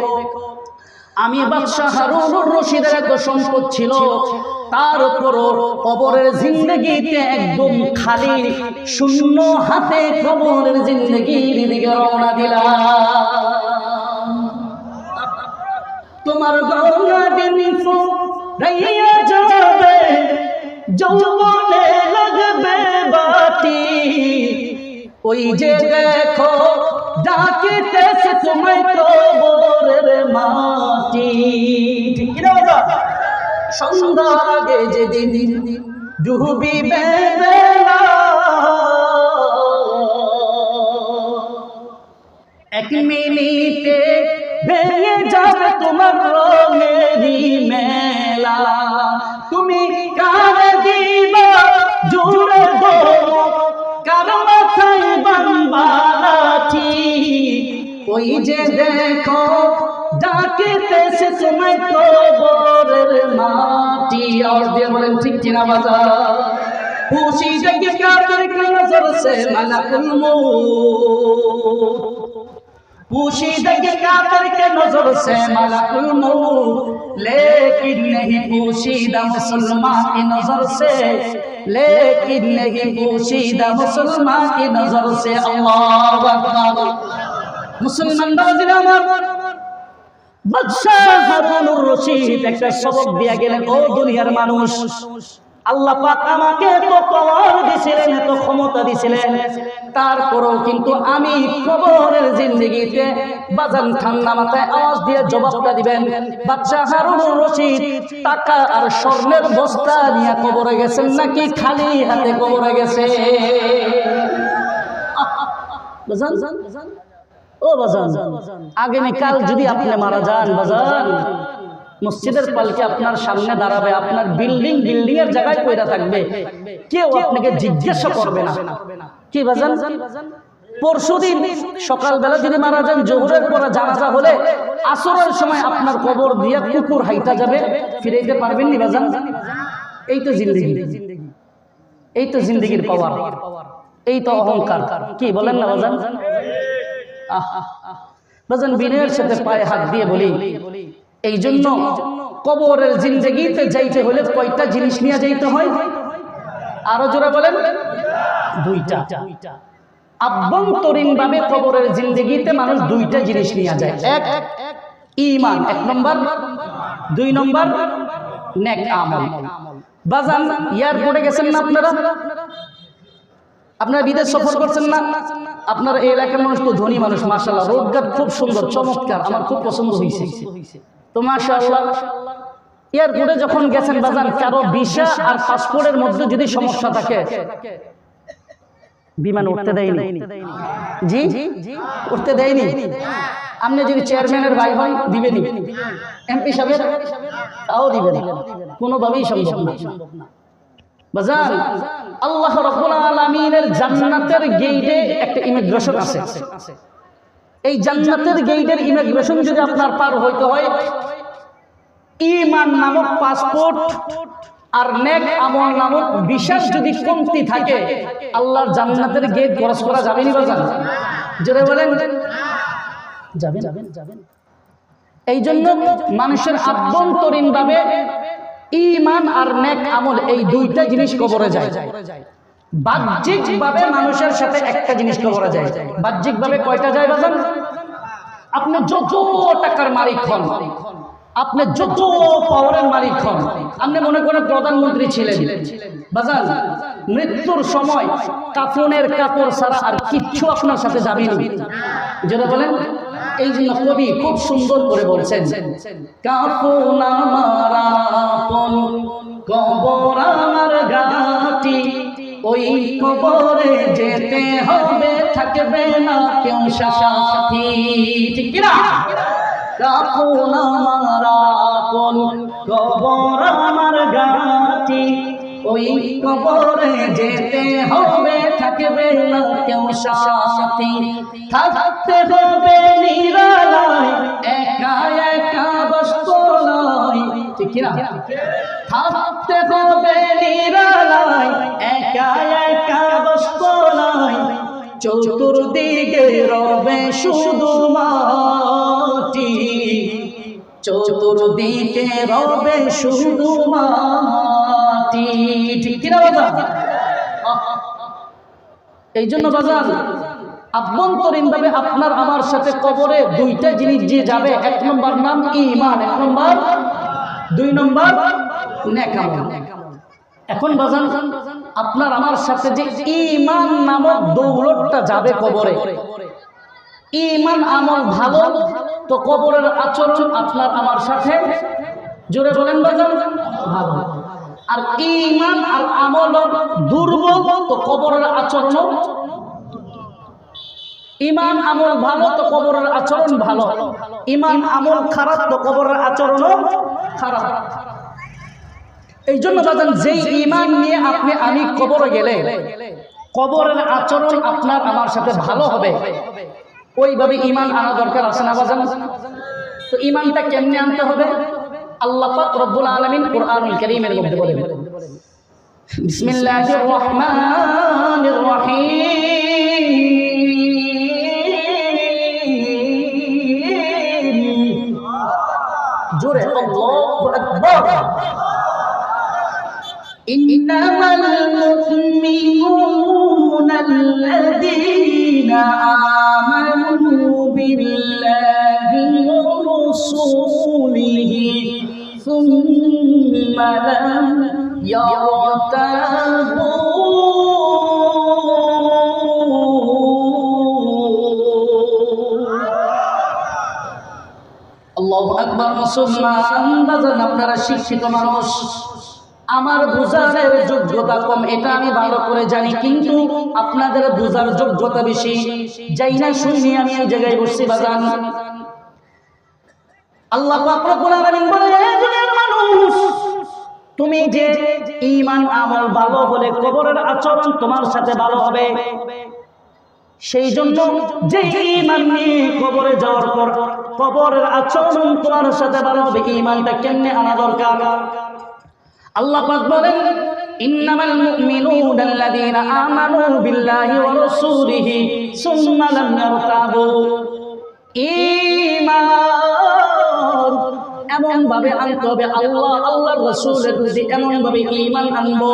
আমি বাদশাহ হারুনুর রশিদের এত সম্পদ ছিল, তার উপরও কবরের জিন্দেগিতে একদম খালি, শূন্য হাতে কবরের জিন্দেগির দিকে রওনা দিলাম। তোমার গলা নিফু রাইয়া যাবে, যৌবনে লাগবে বাতি, ওই যে দেখো ডাকিতেছে তোমায় কবরের মাটি। ঠিক কি না বাবা? সন্ধ্যার আগে যেদিন ডুবিবে বেলা, এক মিনিটে ভেঙে যাবে তোমার রঙেরই মেলা। তুমি কার দিবা জুড়ে দো, কার মাথায় বাঁধবা লাঠি, ওই যে দেখো ডাকিতেছে তোমায় কবরের মাটি। আওয়াজ দিয়ে বলেন ঠিক কিনা বাজার? খুশি দেখে কাদের নজর সে মালাকুল মউত, पोशीदा के कातर के नजर से मलकुल मौत, लेकिन नहीं पोशीदा मुसलमान की नजर से, लेकिन नहीं पोशीदा मुसलमान की नजर से। अल्लाहु अकबर। मुसलमान বাদশাহ হারুনুর রশিদ একটা সবক দিয়া গেলেন, ও দুনিয়ার মানুষ, আল্লাহ পাক আমাকে এত পাওয়ার দিয়েছিলেন, এত ক্ষমতা দিয়েছিলেন, তারপরেও কিন্তু আমি কবরের জিন্দেগিতে বাজান ঠান্ডা মাথায় আওয়াজ দিয়ে জবাবটা দিবেন। বাদশাহ হারুনুর রশিদ টাকা আর স্বর্ণের বস্তা নিয়ে কবরে গেছেন নাকি খালি হাতে কবরে গেছে? বাজান ও বাজান, আগামীকাল যদি আপনি মারা যান বাজান, মসজিদের পালকি আপনার সামনে দাঁড়াবে, আপনার বিল্ডিং এর জায়গায় পয়রা থাকবে, কেউ আপনাকে জিজ্ঞাসা করবে না। কি বাজান? পরশুদিন সকালবেলা যদি মারা যান, জোহরের পরে জানাজা হলে আসরের সময় আপনার কবর দিয়ে কুকুর হাইটা যাবে, ফিরাইতে পারবেন নি বাজান? এই তো জিন্দেগি, এই তো জিন্দেগির পাওয়ার, এই তো অহংকার। কি বলেন না বাজান? বাজান বিনয়ের সাথে পায়ে হাত দিয়ে বলি, এই জন্য কবরের জিন্দেগিতে যাইতে হলে কয়টা জিনিস নিয়ে যাইতে হয়? আরো জোরে বলেন। দুইটা। আভ্যন্তরীণ ভাবে কবরের জিন্দেগিতে মানুষ দুইটা জিনিস নিয়ে যায়। এক ঈমান, এক নম্বর। দুই নম্বর নেক আমল। বাজান এয়ারপোর্টে গেছেন না আপনারা? আপনারা বিদেশ সফর করছেন না? আপনার এই এলাকার মানুষ তো ধনী মানুষ, মাশাআল্লাহ, রোডঘাট খুব সুন্দর, চমৎকার, আমার খুব পছন্দ হয়েছে। তো মাশাআল্লাহ, এয়ারপোর্টে যখন গেছেন বাজান, কারো ভিসা আর পাসপোর্টের মধ্যে যদি সমস্যা থাকে, বিমান উঠতে দেয়নি। জি উঠতে দেয়নি। আপনি যদি চেয়ারম্যানের ভাই হন দিবেনি, এমপি সাহেবের তাও দিবেন, কোনোভাবেই সম্ভব না বাজান। আল্লাহ রাব্বুল আলামিনের জান্নাতের গেটে একটা ইমিগ্রেশন আছে। এই জান্নাতের গেটের ইমিগ্রেশন যদি আপনার পার হইতে হয়, ঈমান নামক পাসপোর্ট আর নেক আমল নামক বিশ্বাস যদি কমতি থাকে, আল্লাহর জান্নাতের গেট ক্রস করা যাবে না বাজান? জোরে বলেন যাবেন। এই জন্য মানুষের আভ্যন্তরীণ ভাবে ঈমান আর নেক আমল, এই দুইটা জিনিস কবরে যায়। বাহ্যিক ভাবে মানুষের সাথে একটা জিনিস কবরে যায়। বাহ্যিক ভাবে কয়টা যায় বাজান? আপনি যত টাকার মালিক হন, আপনি যত পাওয়ারের মালিক হন, আপনি মনে করেন প্রধানমন্ত্রী ছিলেন বাজান, মৃত্যুর সময় কাফনের কাপড় ছাড়া আর কিচ্ছু আপনার সাথে যাবে না। যেটা বলেন, এই জন্য কবি খুব সুন্দর করে বলছেন, কাফন আমার আপন, কবর আমার ঘাটি, ওই কবরে যেতে হবে, থাকবে না কেউ সাথী। ঠিক কিনা? কাফন আমার আপন, কবর আমার ঘাঁটি, ওই কবরে যেতে হবে, থাকবে না কেউ সাথী, থাকতে হবে নিরালায়, একা একা বসত নয়, ঠিক কিনা? থাকতে হবে নিরালায়, একা একা বসত নয়, চতুর্দিকে রবে শুধু মাটি, চতুর্দিকে রবে শুধু মাটি, ঠিক কিনা বাবা? এই জন্য বাজার আভ্যন্তরীণ ভাবে আপনার আমার সাথে কবরে দুইটা জিনিস যে যাবে, এক নম্বর নাম ঈমান, এক নম্বর, দুই নম্বর নেক আমল। এখন বাজান আপনার আমার সাথে যে ঈমান নামক দৌলতটা যাবে কবরে, ঈমান আমল ভালো তো কবরের আচরণ আপনার আমার সাথে, জোরে বলেন বাজান, ভালো। আর ঈমান আর আমল দুর্বল তো কবরের আচরণ, ঈমান আমল ভালো তো কবরের আচরণ ভালো, ঈমান আমল খারাপ তো কবরের আচরণ খারাপ। এই জন্য বাজান যেই ঈমান নিয়ে আপনি আমি কবরে গেলে কবরের আচরণ আপনার আমার সাথে ভালো হবে, ওইভাবে ঈমান আনা দরকার আছে না বাজান? তো ঈমানটা কেমনে আনতে হবে? আল্লাহ পাক রব্বুল আলামিন কুরআনুল কারীমের মধ্যে বলেন, বিসমিল্লাহির রহমানির রহিম, জোরে আল্লাহু আকবার। ইন্নামাল মুমিনুনা আল্লাযীনা আমানু বিল্লাহি ওয়া রাসূলিহি সুম্মা লাম ইয়ারতাবু, আল্লাহু আকবার। মুসলমান বাজান আপনারা শিক্ষিত মানুষ, আমার বুঝার যোগ্যতা কম এটা আমি ভালো করে জানি, কিন্তু আপনাদের বুঝার যোগ্যতা বেশি। যাই না শুনি আমি এই জায়গায় বসছি বাজান। আল্লাহ পাক রব্বুল আলামিন বলে, হে দুনিয়ার মানুষ, তুমি যে ঈমান আমল ভালো হলে কবরের আচরণ তোমার সাথে ভালো হবে। সেই জন্য যে ঈমান নিয়ে কবরে যাওয়ার পর কবরের আচরণ তোমার সাথে ভালো হবে, ঈমানটা কেমনে আনা দরকার? আল্লাহ পাক বলেন, ইন্নামাল মুমিনুনা আল্লাযীনা আমানু বিল্লাহি ওয়া রাসূলিহি সুম্মা লাম ইয়ারতাবু। ঈমান এমন ভাবে আনতে হবে, আল্লাহ আল্লাহর রাসূলের প্রতি এমন ভাবে ঈমান আনবো,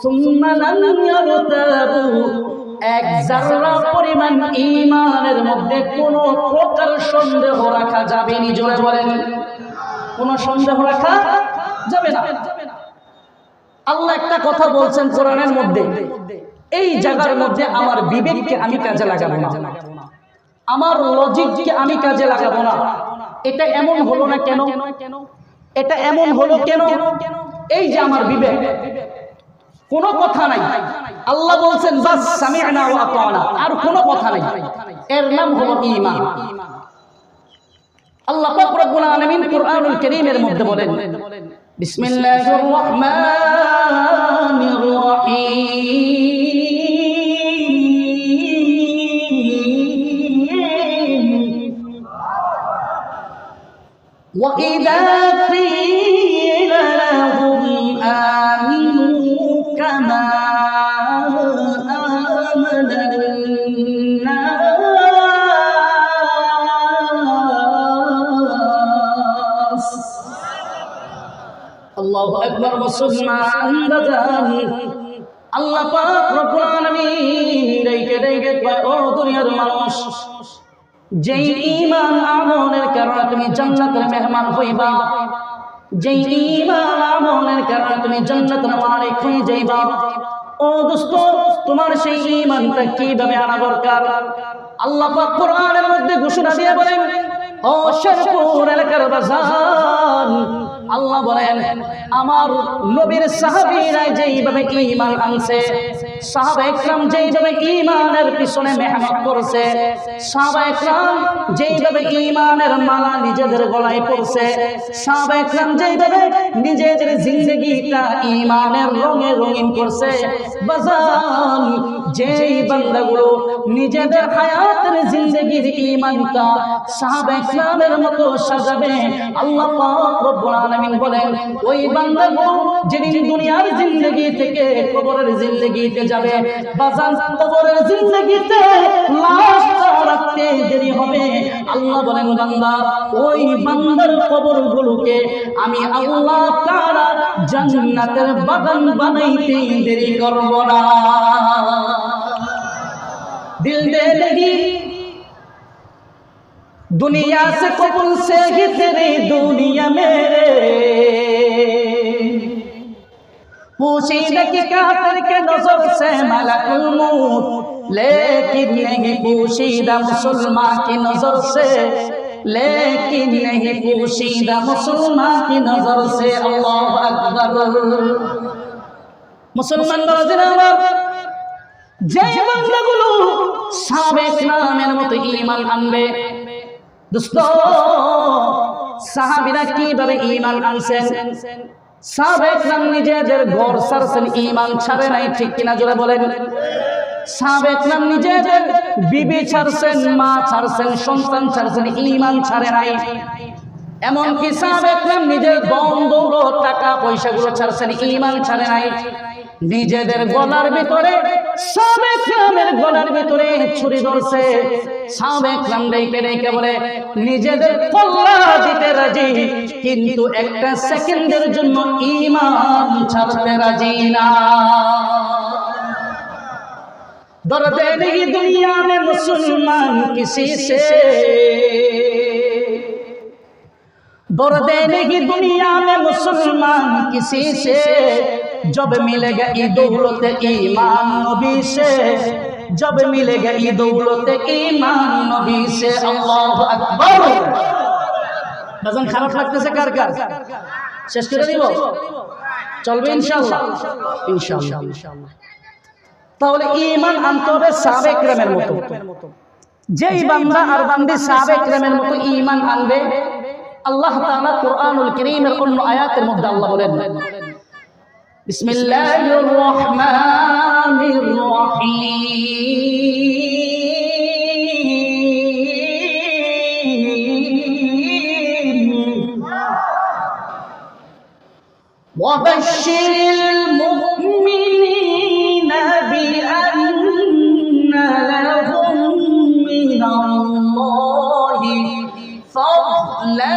সুম্মা লাম ইয়ারতাবু, এক যারা পরিমাণ ঈমানের মধ্যে কোনো প্রকার সন্দেহ রাখা যাবে না। জোরে বলেন, কোনো সন্দেহ রাখা যাবে না। আল্লাহ একটা কথা বলছেন কোরআনের মধ্যে, এই জায়গার মধ্যে আমার বিবেককে আমি কাজে লাগাবো না, আমার লজিককে আমি কাজে লাগাবো না। এটা এমন হলো না কেন? এটা এমন হলো কেন? এই যে আমার বিবেক, কোনো কথা নাই। আল্লাহ বলছেন বাস সামি'না ওয়া আতা'না, আর কোনো কথা নাই। এর নাম হলো ঈমান। আল্লাহ পাক রব্বুল আলামিন কুরআনুল কারীমের মধ্যে বলেন, বিসমিল্লাহির রহমানির রহিম, ওয়া ইযা ক্বিলা লাহুম আমিনু কামা আমানান নাস। আল্লাহু আকবার। মুসলমান বাজান, আল্লাহ পাক রব্বুল আলামিন রেখে ও দুনিয়ার মানুষ, যেই ঈমান আমলের কারণে তুমি জান্নাতের মেহমান হইবা, যেই ঈমান আমলের কারণে তুমি জান্নাতের মালিক হয়ে যাইবা, ও দোস্ত তোমার সেই ঈমানটা কিভাবে আনা দরকার? আল্লাহ পাক কোরআনের মধ্যে ঘোষণা দিয়ে বলেন, ও শেরপুর এলাকার বাজার, আল্লাহ বলেন আমার নবীর সাহাবীরা যেইভাবে ঈমান আনছে, সাহাবায়ে কেরাম যেইভাবে ঈমানের পিছনে মেহনত করেছে, সাহাবায়ে কেরাম যেইভাবে ঈমানের মালা নিজেদের গলায় পরছে, সাহাবায়ে কেরাম যেইভাবে নিজেদের জিন্দেগিটা ঈমানের রঙে রঙিন করছে, বাজান যেই বান্দাগুলো নিজেদের হায়াতের জিন্দেগির ঈমানটা সাহাবায়ে কেরামের মতো সাজাবে, আল্লাহ পাক রব্বুল আলামিন বলেন ওই বান্দাগুলো যেদিন দুনিয়ার জিন্দেগি থেকে কবরের জিন্দেগিতে যাবে, বাজান কবরের জিন্দেগিতে লাশটা রাখতে দেরি হবে, আল্লাহ বলেন বান্দা ওই বান্দার কবরগুলোকে আমি আল্লাহ তাআলা জান্নাতের বাগান বানাইতে দেরি করব না। दिल दे लगी दुनिया से कबूल से ही तेरी दुनिया मेरे, पूछीदा कि काफिर के नजर से मलकुल मौत, लेकिन नहीं पूछीदा मुसलमान की नजर से, लेकिन नहीं पूछीदा मुसलमान की नजर से। अल्लाह अकबर। मुसलमान যে বান্দাগুলো সাহাবায়ে কেরামের মতো ঈমান আনবে, দোস্ত সাহাবীরা কিভাবে ঈমান আনছেন? সাহাবায়ে কেরাম নিজেদের ঘর ছাড়ছেন, ঈমান ছাড়ে নাই, ঠিক কিনা জোরে বলেন? সাহাবায়ে কেরাম নিজেদের বিবি ছাড়ছেন, মা ছাড়ছেন, সন্তান ছাড়ছেন, ঈমান ছাড়ে নাই। এমনকি সাহাবায়ে কেরাম নিজের ধন দৌলত টাকা পয়সাগুলো ছাড়ছেন, ঈমান ছাড়ে নাই। নিজেদের গলার ভিতরে সাহাবায়ে কেরামের গলার ভিতরে ছুরি ধরছে, সাহাবায়ে কেরাম ডেকে ডেকে বলে নিজেদের কল্লা দিতে রাজি, কিন্তু একটা সেকেন্ডের জন্য ঈমান ছাড়তে রাজি না। দরদে নেই দুনিয়া में मुसलमान किसी से, दर्द नहीं दुनिया में मुसलमान किसी से, जब मिलेगा ये दौलत ईमान नबी से, जब मिलेगा ये दौलत ईमान नबी से। अल्लाह अकबर। বাজান খারাপ লাগতেছে কার কার? শেষ করে দিব? চলবে ইনশাআল্লাহ? ইনশাআল্লাহ। তাহলে ঈমান আনতে হবে সাহাবায়ে কেরামের মতো। যেই বান্দা আর বান্দি সাহাবায়ে কেরামের মতো ঈমান আনবে, আল্লাহ তাআলা কুরআনুল কারীমের অন্য আয়াতের মধ্যে আল্লাহ বলেন বিসমিল্লাহির রহমানির রহিম ওয়াবাশশিরিল মুমিনিনা বিআন্না লাহুম মিনাল্লাহি فضلا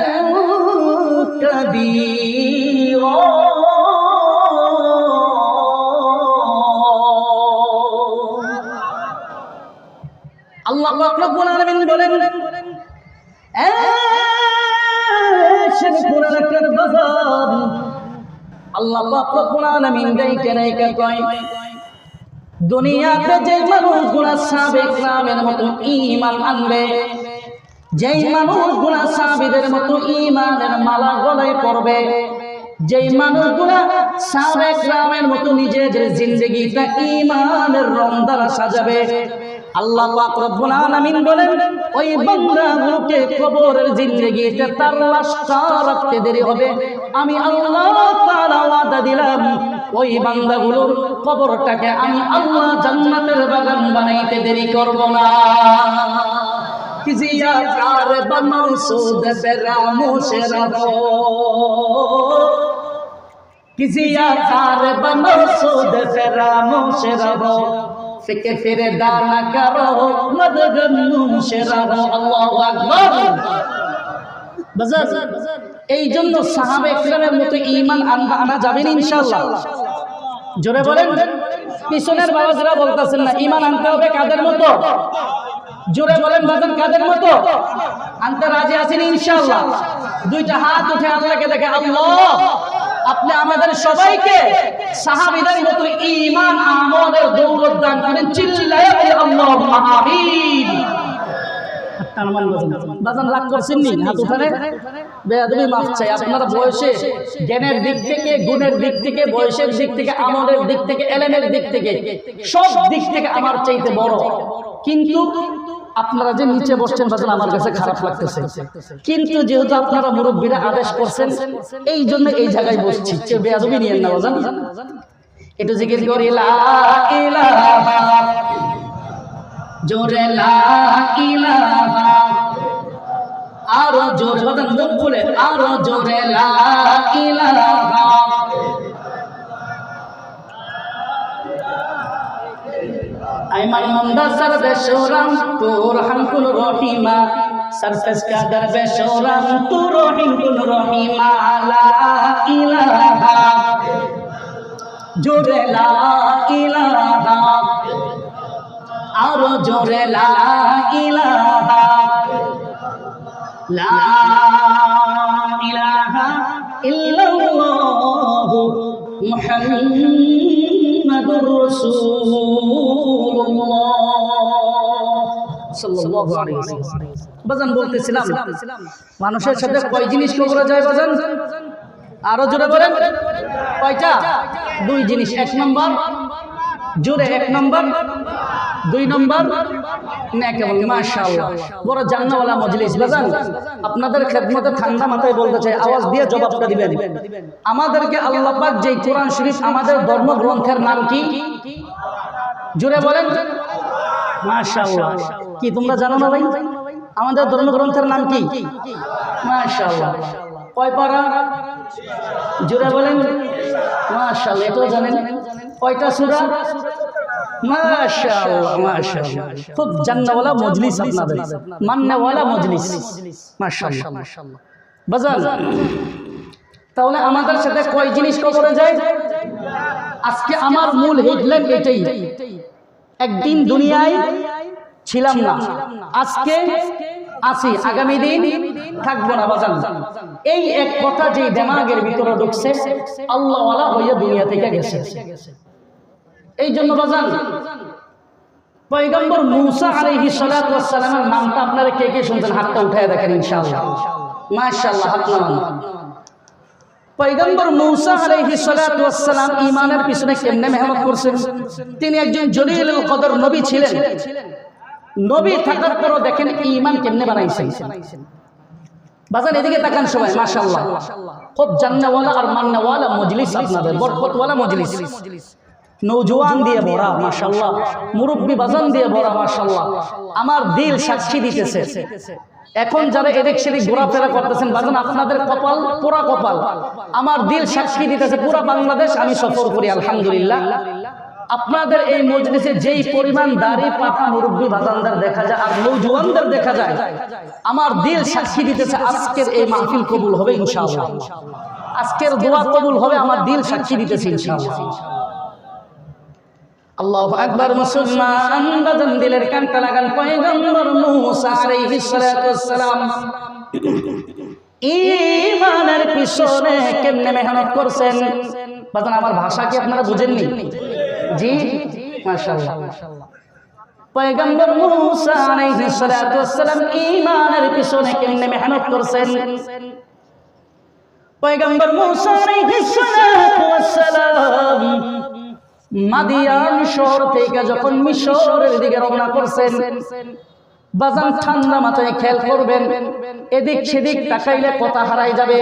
كبيرا। আল্লাহ পাক রব্বুল আলামিন বলেন শেরপুর এলাকার বাজার, আল্লাহ পাক রব্বুল আলামিন ডাইকে ডাইকে কয় দুনিয়াতে যে মানুষগুলো সাহাবায়ে কেরামের মতো ঈমান আনবে, যেই মানুষগুলা সাহাবীদের মতো ঈমানের মালা গলায় পরবে, যেই মানুষগুলা সাহাবায়ে কেরামের মতো নিজেদের জিন্দেগিটা ঈমানের রং দ্বারা সাজাবে, আল্লাহ পাক রব্বুল আলামিন বলেন ওই বান্দাগুলোকে কবরের জিন্দেগিতে তার লাশটা রাখতে দেরি হবে, আমি আল্লাহ তাআলা ওয়াদা দিলাম ওই বান্দাগুলোর কবরটাকে আমি আল্লাহ জান্নাতের বাগান বানাইতে দেরি করব না। किसी यार बमसूद फरामोश रहो, किसी यार बमसूद फरामोश रहो, फिक्र फिर दाना करो मदगमूश रहो। अल्लाहु আকবার। বাজার এই জন্য সাহাবায়ে কেরামের মতো ঈমান আনা যাবে না ইনশাআল্লাহ? জোরে বলেন। পিছনের বাবাজরা বলতেছেন না, ঈমান আনতে হবে কাদের মতো? জোরে বলেন বাজান, কাদের মতো আনতে রাজি আছেন ইনশাআল্লাহ? দুইটা হাত উঠে আল্লাহকে দেখে, আল্লাহ আপনি আমাদের সবাইকে সাহাবীদের মতো ঈমান আমলের দৌলত দান করেন। চিল্লায়ে আল্লাহুম্মা আমিন। বাজান রাগ করছেন নি? হাত উঠানে বেয়াদবি মাফ চাই। আপনারা বয়সে, জ্ঞানের দিক থেকে, গুণের দিক থেকে, বয়সের দিক থেকে, আমলের দিক থেকে, এলেমের দিক থেকে, সব দিক থেকে আমার চাইতে বড়, কিন্তু আপনারা যে নিচে বসছেন বাজান আমার কাছে খারাপ লাগতেছে। কিন্তু যেহেতু আপনারা মুরব্বীরা আদেশ করছেন, এই জন্য এই জায়গায় বসছি। কেউ বেয়াদবি নিয়েন না বাজান। একটু জিজ্ঞেস করি লা ইলাহা, জোরে লা ইলাহা, আরো জোরে বাজান, মুখ খুলে আরো জোরে লা ইলাহা। আইমান মন্দা সর্বেশ্বরম তু রহম কুল রহিমা, সরফেস কা দরবেশ্বরম তু রহিম কুল রহিমা। লা ইলাহা, জোরে লা ইলাহা, আরো জোরে লা ইলাহা, লা ইলাহা ইল্লাল্লাহু মুহাম্মাদুর রাসূলুল্লাহ সাল্লাল্লাহু আলাইহি ওয়াসাল্লাম। বাজান বলতেছিলাম, মানুষের সাথে কয় জিনিস করা যায় বাজান? আরো জোরে বলেন, কয়টা? দুই জিনিস। এক নম্বর, জোরে, এক নম্বর, দুই নম্বর নেক আমল। মাশাআল্লাহ, বড় জান্নাতওয়ালা মজলিস বাজান। আপনাদের খেদমতে ঠান্ডা মাথায় বলতে চাই, আওয়াজ দিয়ে জবাবটা দিবেন। আমাদেরকে আল্লাহ পাক যে কোরআন শরীফ, আমাদের ধর্মগ্রন্থের নাম কি? জোরে বলেন। মাশাআল্লাহ, কি তোমরা জানো না ভাই? আমাদের ধর্মগ্রন্থের নাম কি? মাশাআল্লাহ, কয় পারা? জোরে বলেন। মাশাআল্লাহ, এটাও জানেন। কয়টা সূরা? মাশাআল্লাহ, মাশাআল্লাহ, খুব জান্নাতওয়ালা মজলিস আপনাদের, মান্নাওয়ালা মজলিস। মাশাআল্লাহ বাজান। তাহলে আমাদের সাথে কয় জিনিস কবরে যায়? আজকে আমার মূল হেডলাইন এটাই, একদিন দুনিয়ায় ছিলাম না, আজকে আছি, আগামী দিন থাকবো না বাজান। এই এক কথা যে দিমাগের ভিতরে ঢুকছে, আল্লাহওয়ালা হয়ে দুনিয়া থেকে গেছে। এই জন্য বাজান, পয়গম্বর মূসা আলাইহিস সালাতু ওয়াস সালামের নামটা আপনারা কে কে শুনছেন? হাতটা উঠায় দেখেন ইনশাআল্লাহ। মাশাআল্লাহ, হাত নামান। পয়গম্বর মূসা আলাইহিস সালাতু ওয়াস সালাম ঈমানের পিছনে কেমনে মেহনত করছেন? তিনি একজন জলিলুল কদর নবী ছিলেন। নবী থাকার পরও দেখেন ঈমান কেমনে বানাইছেন বাজান। এদিকে তাকান সবাই। মাশাআল্লাহ, খুব জান্নাতওয়ালা আর মান্নাওয়ালা মজলিস আপনাদের, বরকতওয়ালা মজলিস। নওজোয়ান দিয়ে ভরা মাশাআল্লাহ, মুরব্বি বাজান দিয়ে ভরা মাশাআল্লাহ। আমার দিল সাক্ষী দিতেছে। এখন যারা এদিক সেদিক ঘোরাফেরা করতেছেন বাজান, আপনাদের কপাল, পুরা কপাল। আমার দিল সাক্ষী দিতেছে, পুরা বাংলাদেশ আমি সফর করি আলহামদুলিল্লাহ। আপনাদের এই মজলিসে যেই পরিমাণ দাড়ি পাকা মুরব্বি বাজানদের দেখা যায় আর নওজোয়ানদের দেখা যায়, আমার দিল সাক্ষী দিতেছে আজকের এই মাহফিল কবুল হবে ইনশাআল্লাহ। আজকের দোয়া কবুল হবে, আমার দিল সাক্ষী দিতেছে ইনশাআল্লাহ। আল্লাহু আকবার। মুসলমান বাজান, দিলের কানটা লাগান। পয়গম্বর মূসা আলাইহিস সালাতু ওয়াস সালাম ঈমানের পিছনে কেমনে মেহনত করছেন বাজান? আমার ভাষা কি আপনারা বুঝেননি? জি, মাশাআল্লাহ। পয়গম্বর মূসা আলাইহিস সালাতু ওয়াস সালাম ঈমানের পিছনে কেমনে মেহনত করছেন? পয়গম্বর মূসা আলাইহিস সালাতু ওয়াস সালাম মাদিয়ান শহর থেকে যখন মিশরের দিকে রওনা করছেন বাজান, ঠান্ডা মাথায় খেয়াল করবেন, এদিক সেদিক তাকাইলে কথা হারাই যাবে।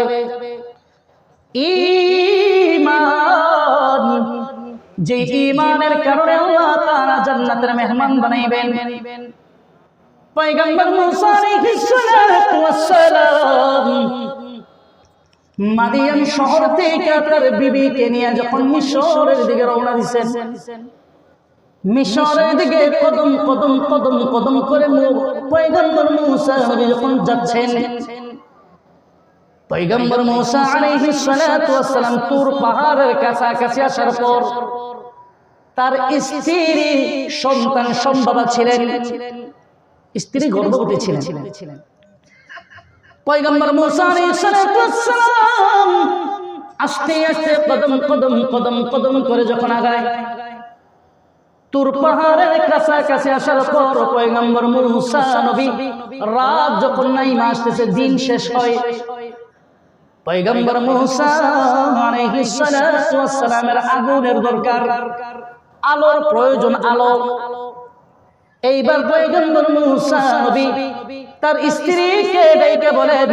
ঈমান, যে ঈমানের কারণে আল্লাহ তাআলা জান্নাতের মেহমান বানাইবেন। পয়গম্বর মূসা আলাইহিস সালাতু ওয়াস সালাম মাদিয়ান শহর থেকে তার বিবিকে নিয়ে যখন মিশরের দিকে রওনা দিয়েছেন, মিশরের দিকে কদম কদম কদম কদম করে পয়গম্বর মূসা নবী যখন যাচ্ছেন, পয়গম্বর মূসা আলাইহিস সালাতু ওয়াস সালাম তুর পাহাড়ের কাছাকাছি আসার পর তার স্ত্রী সন্তান সম্ভবা ছিলেন, স্ত্রী গর্ভবতী ছিলেন। পয়গম্বর মূসা আলাইহিস সালাতু ওয়াস সালাম আস্তে আস্তে কদম কদম কদম কদম করে যখন আগায়, তুর পাহাড়ের কাছাকাছি আসার পর পয়গম্বর মুসা নবী রাত যখন নাইমা আসতেছে, দিন শেষ হয়, পয়গম্বর মুসা আলাইহিস সালাতু ওয়াস সালামের আগুনের দরকার, আলোর প্রয়োজন, আলো। এইবার পয়গম্বর মুসা নবী তার স্ত্রীকে ডেকে বলেন,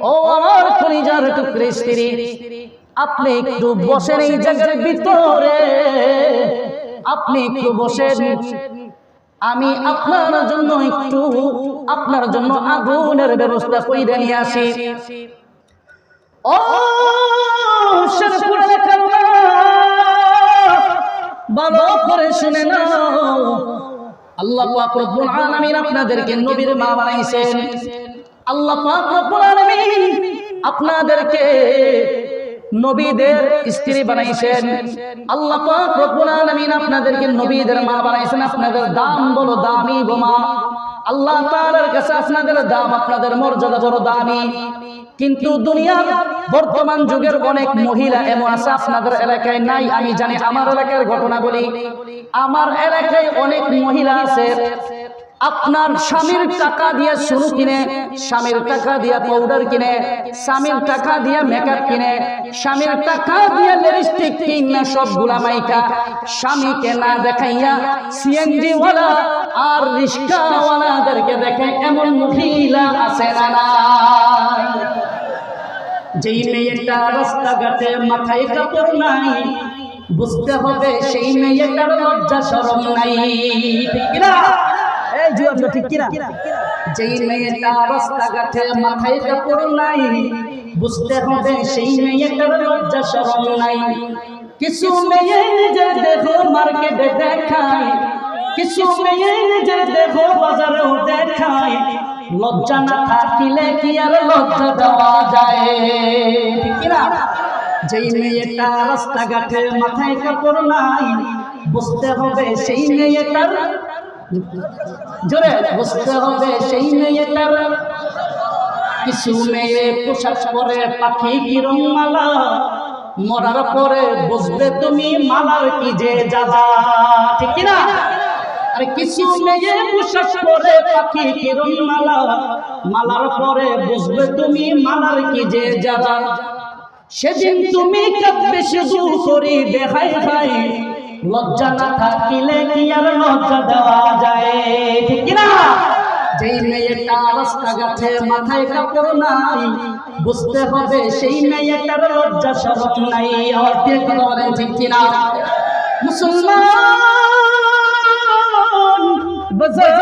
ও আমার কলিজার টুকরা স্ত্রী, আপনি একটু বসেন এই জায়গার ভিতরে, আপনি একটু বসেন, আমি আপনার জন্য আগুনের ব্যবস্থা কইরা নিয়ে আসি। ও শেরপুর এলাকার ভালো করে শুনে নাও, আল্লাহ পাক রব্বুল আলামিন আপনাদেরকে নবীর মা বানাইছেন। আল্লাহ পাক রব্বুল আলামিন আপনাদেরকে নবীদের স্ত্রী বানাইছেন। আল্লাহ পাক রব্বুল আলামিন আপনাদেরকে নবীদের মা বানাইছেন। আপনাদের দাম বড় দামি গো মা। আল্লাহ তাআলার কাছে আপনাদের দাম, আপনাদের মর্যাদা বড় দামি। কিন্তু দুনিয়ার বর্তমান যুগের অনেক মহিলা এমন আছে আপনাদের এলাকায় নাই, আমি জানি। আমার এলাকার ঘটনা বলি, আমার এলাকায় অনেক মহিলা আছে, আপনার স্বামীর টাকা দিয়ে চুল কিনে, স্বামীর টাকা দিয়ে পাউডার কিনে, স্বামীর টাকা দিয়ে মেকআপ কিনে, স্বামীর টাকা দিয়ে লিপস্টিক কিনে, সবগুলা মাইকা স্বামীকে না দেখাইয়া সিএনজি ওয়ালা আর রিক্সাওয়ালাদেরকে দেখে এমন মহিলা আছে না? যেই মেয়েটা রাস্তাঘাটে মাথায় কাপড় নাই, বুঝতে হবে সেই মেয়েটার লজ্জা শরম নাই, ঠিক কিনা? এই জুয়ান ঠিক কিনা? যেই মেয়েটা রাস্তাঘাটে মাথায় কাপড় নাই, বুঝতে হবে সেই মেয়েটার লজ্জা শরম নাই। কিছু মেয়ে নিজের দেহ মার্কেটে দেখায়, কিছু মেয়ে নিজের দেহ বাজারেও দেখায়, লজ্জা না থাকিলে কি আর লজ্জা দেওয়া যায়, ঠিক কিনা? যেই মেয়েটা রাস্তাঘাটে মাথায় কাপড় নাই, বুঝতে হবে সেই মেয়েটার, জোরে বুঝতে হবে সেই মেয়েটার। কিছু মেয়ে পোশাক পরে পাখি কি রংমালা, মরার পরে বুঝবে তুমি মালার কি যে যাবা, ঠিক কিনা? আর কিছু মেয়ে পোশাক পরে পাখি কি রংমালা, মালার পরে বুঝবে তুমি মালার কি যে যাবা। সেদিন তুমি কাঁদবে শুধু করি দেখাই খাই, লজ্জা না থাকিলে কি আর লজ্জা দেওয়া যায়, ঠিক কিনা? যেই মেয়েটা রাস্তাঘাটে মাথায় কাপড় নাই, বুঝতে হবে সেই মেয়েটার লজ্জা শরম নাই। আর কে কথা বলেন, ঠিক কিনা? মুসলমান বাজার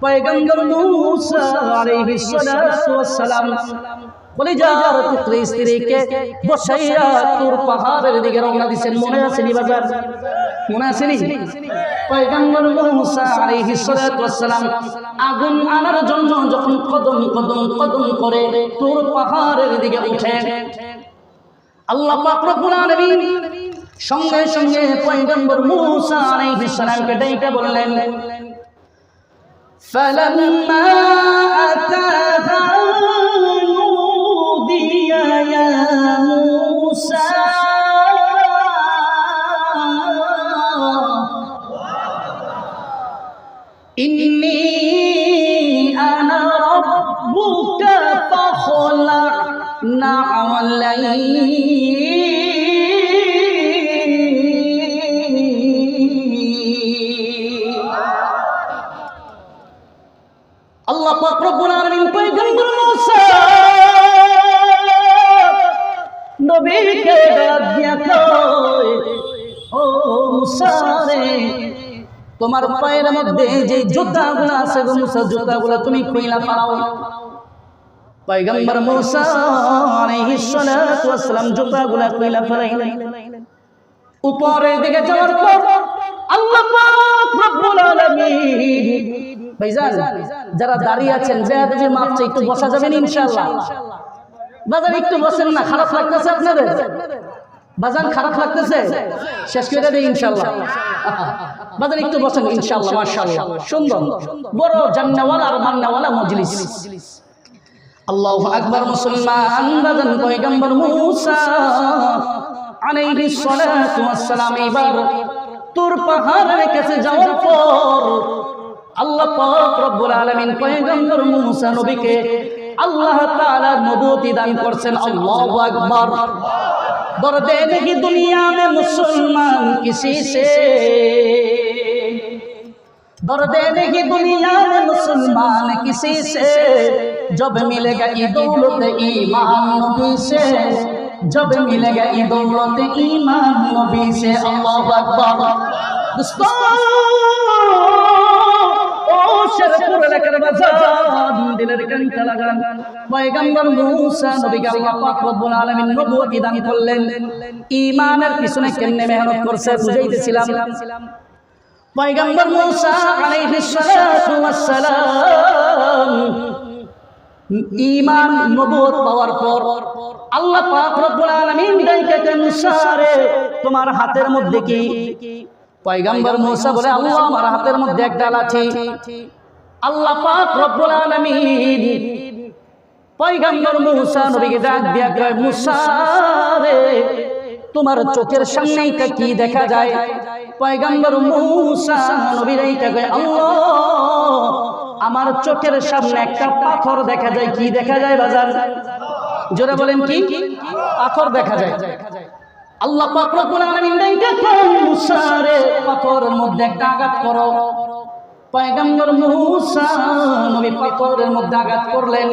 পয়গম্বর মুসা আলাইহিস সালাতু ওয়াস সালাম কলিজার টুকরা স্ত্রীকে বসাইয়া তুর পাহাড়ের দিকে রওনা দিয়েছেন। মনে আছে নি বাজার? মনে আছে নি? পয়গম্বর মুসা আলাইহিস সালাতু ওয়াস সালাম আগুন আনার জন্য যখন কদম কদম কদম করে তুর পাহাড়ের দিকে উঠেন, আল্লাহ পাক রব্বুল আলামিন সঙ্গে সঙ্গে পয়গম্বর মুসা আলাইহিস সালামকে ডেকে বললেন, ফালাম্মা আতাহা নুদিয়া ইয়া মুসা, ইন্নী আনা রাব্বুকা ফাখলা'না আলাইহি। আল্লাহ পাক রব্বুল আলামিন পয়গম্বর মুসা নবীকে ডাক দিয়া কয়, ও মুসা রে, তোমার পায়ের মধ্যে যে জুতাগুলো আছে গো মুসা, জুতাগুলো তুমি খুইলা পাও। পয়গম্বর মুসা আলাইহিস সালাতু ওয়াস সালাম জুতাগুলো খুইলা ফেলাইলেন। উপরের দিকে যাওয়ার পর আল্লাহ পাক রব্বুল আলামিন, ভাইজান যারা দাঁড়িয়ে আছেন বেয়াদবি মাফ চাই, একটু বসা যাবেন ইনশাআল্লাহ। বাজার একটু বসেন না, খারাপ লাগতেছে আপনাদের? বাজান খারাপ লাগতেছে? শেষ করে দেই ইনশাআল্লাহ। বাজার একটু বসেন ইনশাআল্লাহ। মাশাআল্লাহ, সুন্দর বড় জান্নাওয়ালা আর মান্নাওয়ালা মজলিস। আল্লাহু আকবার। মুসলমান বাজান পয়গম্বর মুসা আলাইহিস সালাতু ওয়াস সালাম এবার তুর পাহাড়ের কাছে যাওয়ার পর আল্লাহ পাক রব্বুল আলামিন পয়গম্বর মুসা নবীকে আল্লাহ তাআলা নবুয়তি দান করছেন। আল্লাহু আকবার। दर्द नहीं दुनिया में मुसलमान किसी से, दर्द नहीं दुनिया में मुसलमान किसी से, जब मिलेगा ये दौलत ईमान नबी से, जब मिलेगा ये दौलत ईमान नबी से। अल्लाहु अकबर। दोस्तों शेरपुर এলাকার বাজার দিলের কান্তা লাগান পয়গম্বর মুসা নবীকে আল্লাহ পাক রব্বুল আলামিন নবুয়তি দান করলেন। ঈমানের পিছনে কেমনে মেহনত করছে বুঝাইতেছিলাম। পয়গম্বর মুসা আলাইহিস সালাতু ওয়াস সালাম ঈমান নবুয়ত পাওয়ার পর আল্লাহ পাক রব্বুল আলামিন ডাইকে মুসা রে তোমার হাতের মধ্যে কি? পয়গম্বর মুসা বলে আল্লাহ আমার হাতের মধ্যে একটা লাঠি। আল্লাহ পাক রব্বুল আলামিন পয়গম্বর মুসা নবীকে ডাক দিয়া কয় মুসা রে তোমার চোখের সামনে এটা কি দেখা যায়? পয়গম্বর মুসা নবী এইটা কয় আল্লাহ আমার চোখের সামনে একটা পাথর দেখা যায়। কি দেখা যায় বাজার? জোরে বলেন কি? পাথর দেখা যায়। আল্লাহ পাক রব্বুল আলামিন ডাইকা কয় মুসা রে পাথরের মধ্যে একটা আঘাত করো। পয়গম্বর মুসা নবী পাথরের মধ্যে আঘাত করলেন।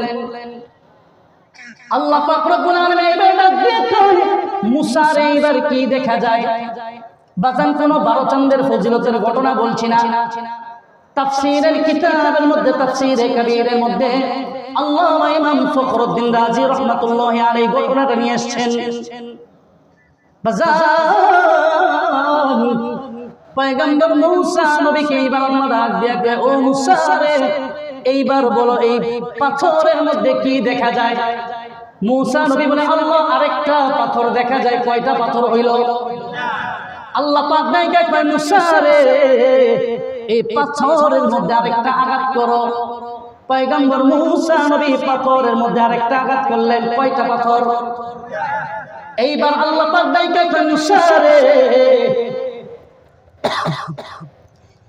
আল্লাহ পাক রব্বুল আলামিন এবার ডাক দিয়ে কয় মুসা রে এবার কি দেখা যায়? বাজান কোনো 12 চাঁদের ফজিলতের ঘটনা বলছি না, তাফসীরের কিতাবের মধ্যে তাফসীরে কবীরের মধ্যে আল্লামা ইমাম ফখরুদ্দিন রাজি রাহমাতুল্লাহি আলাইহি ঘটনাটা নিয়ে এসেছেন। বাজান পয়গম্বর মুসা নবীকে এইবার আল্লাহ ডাক দিয়া কয় ও মুসা রে এইবার বলো এই পাথরের মধ্যে কি দেখা যায়? মুসা নবী বলে আল্লাহ আরেকটা পাথর দেখা যায়। কয়টা পাথর হইল? আল্লাহ পাক ডাইকা কয় মুসা রে এই পাথরের মধ্যে আরেকটা আঘাত করো। পয়গম্বর মুসা নবী পাথরের মধ্যে আরেকটা আঘাত করলেন। কয়টা পাথর? এইবার আল্লাহ পাক ডাইকা কয় মুসা রে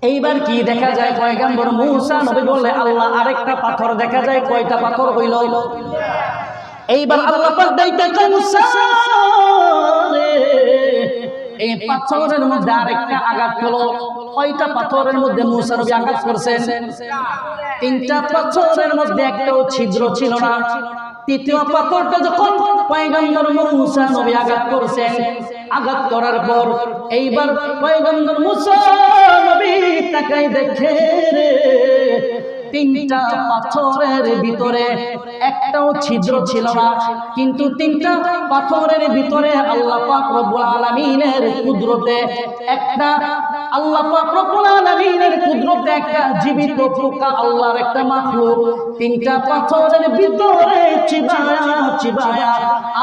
এইবার কি দেখা যায়? পয়গম্বর মুসা নবী বলে আল্লাহ আরেকটা পাথর দেখা যায়। কয়টা পাথর হইল? এইবার আল্লাহ পাক ডাইকা কয় মুসা রে এই পাথরের মধ্যে আরেকটা আঘাত হলো। কয়টা পাথরের মধ্যে মুসা নবী আঘাত করছেন? 3টা পাথরের মধ্যে একটাও ছিদ্র ছিল না। তৃতীয় পাথরটা যখন পয়গম্বর মুসা নবী আঘাত করছেন, আঘাত করার পর এইবার পয়গম্বর মুসা নবী তাকাই দেখে রে 3টা পাথরের ভিতরে একটাও ছিদ্র ছিল না, কিন্তু 3টা পাথরের ভিতরে আল্লাহ পাক রব্বুল আলামিনের কুদরতে একটা আল্লাহ পাক রব্বুল আলামিনের কুদরতে একটা জীবিত পোকা আল্লাহর একটা মাখলুক 3টা পাথরের ভিতরে চিবায়া চিবায়া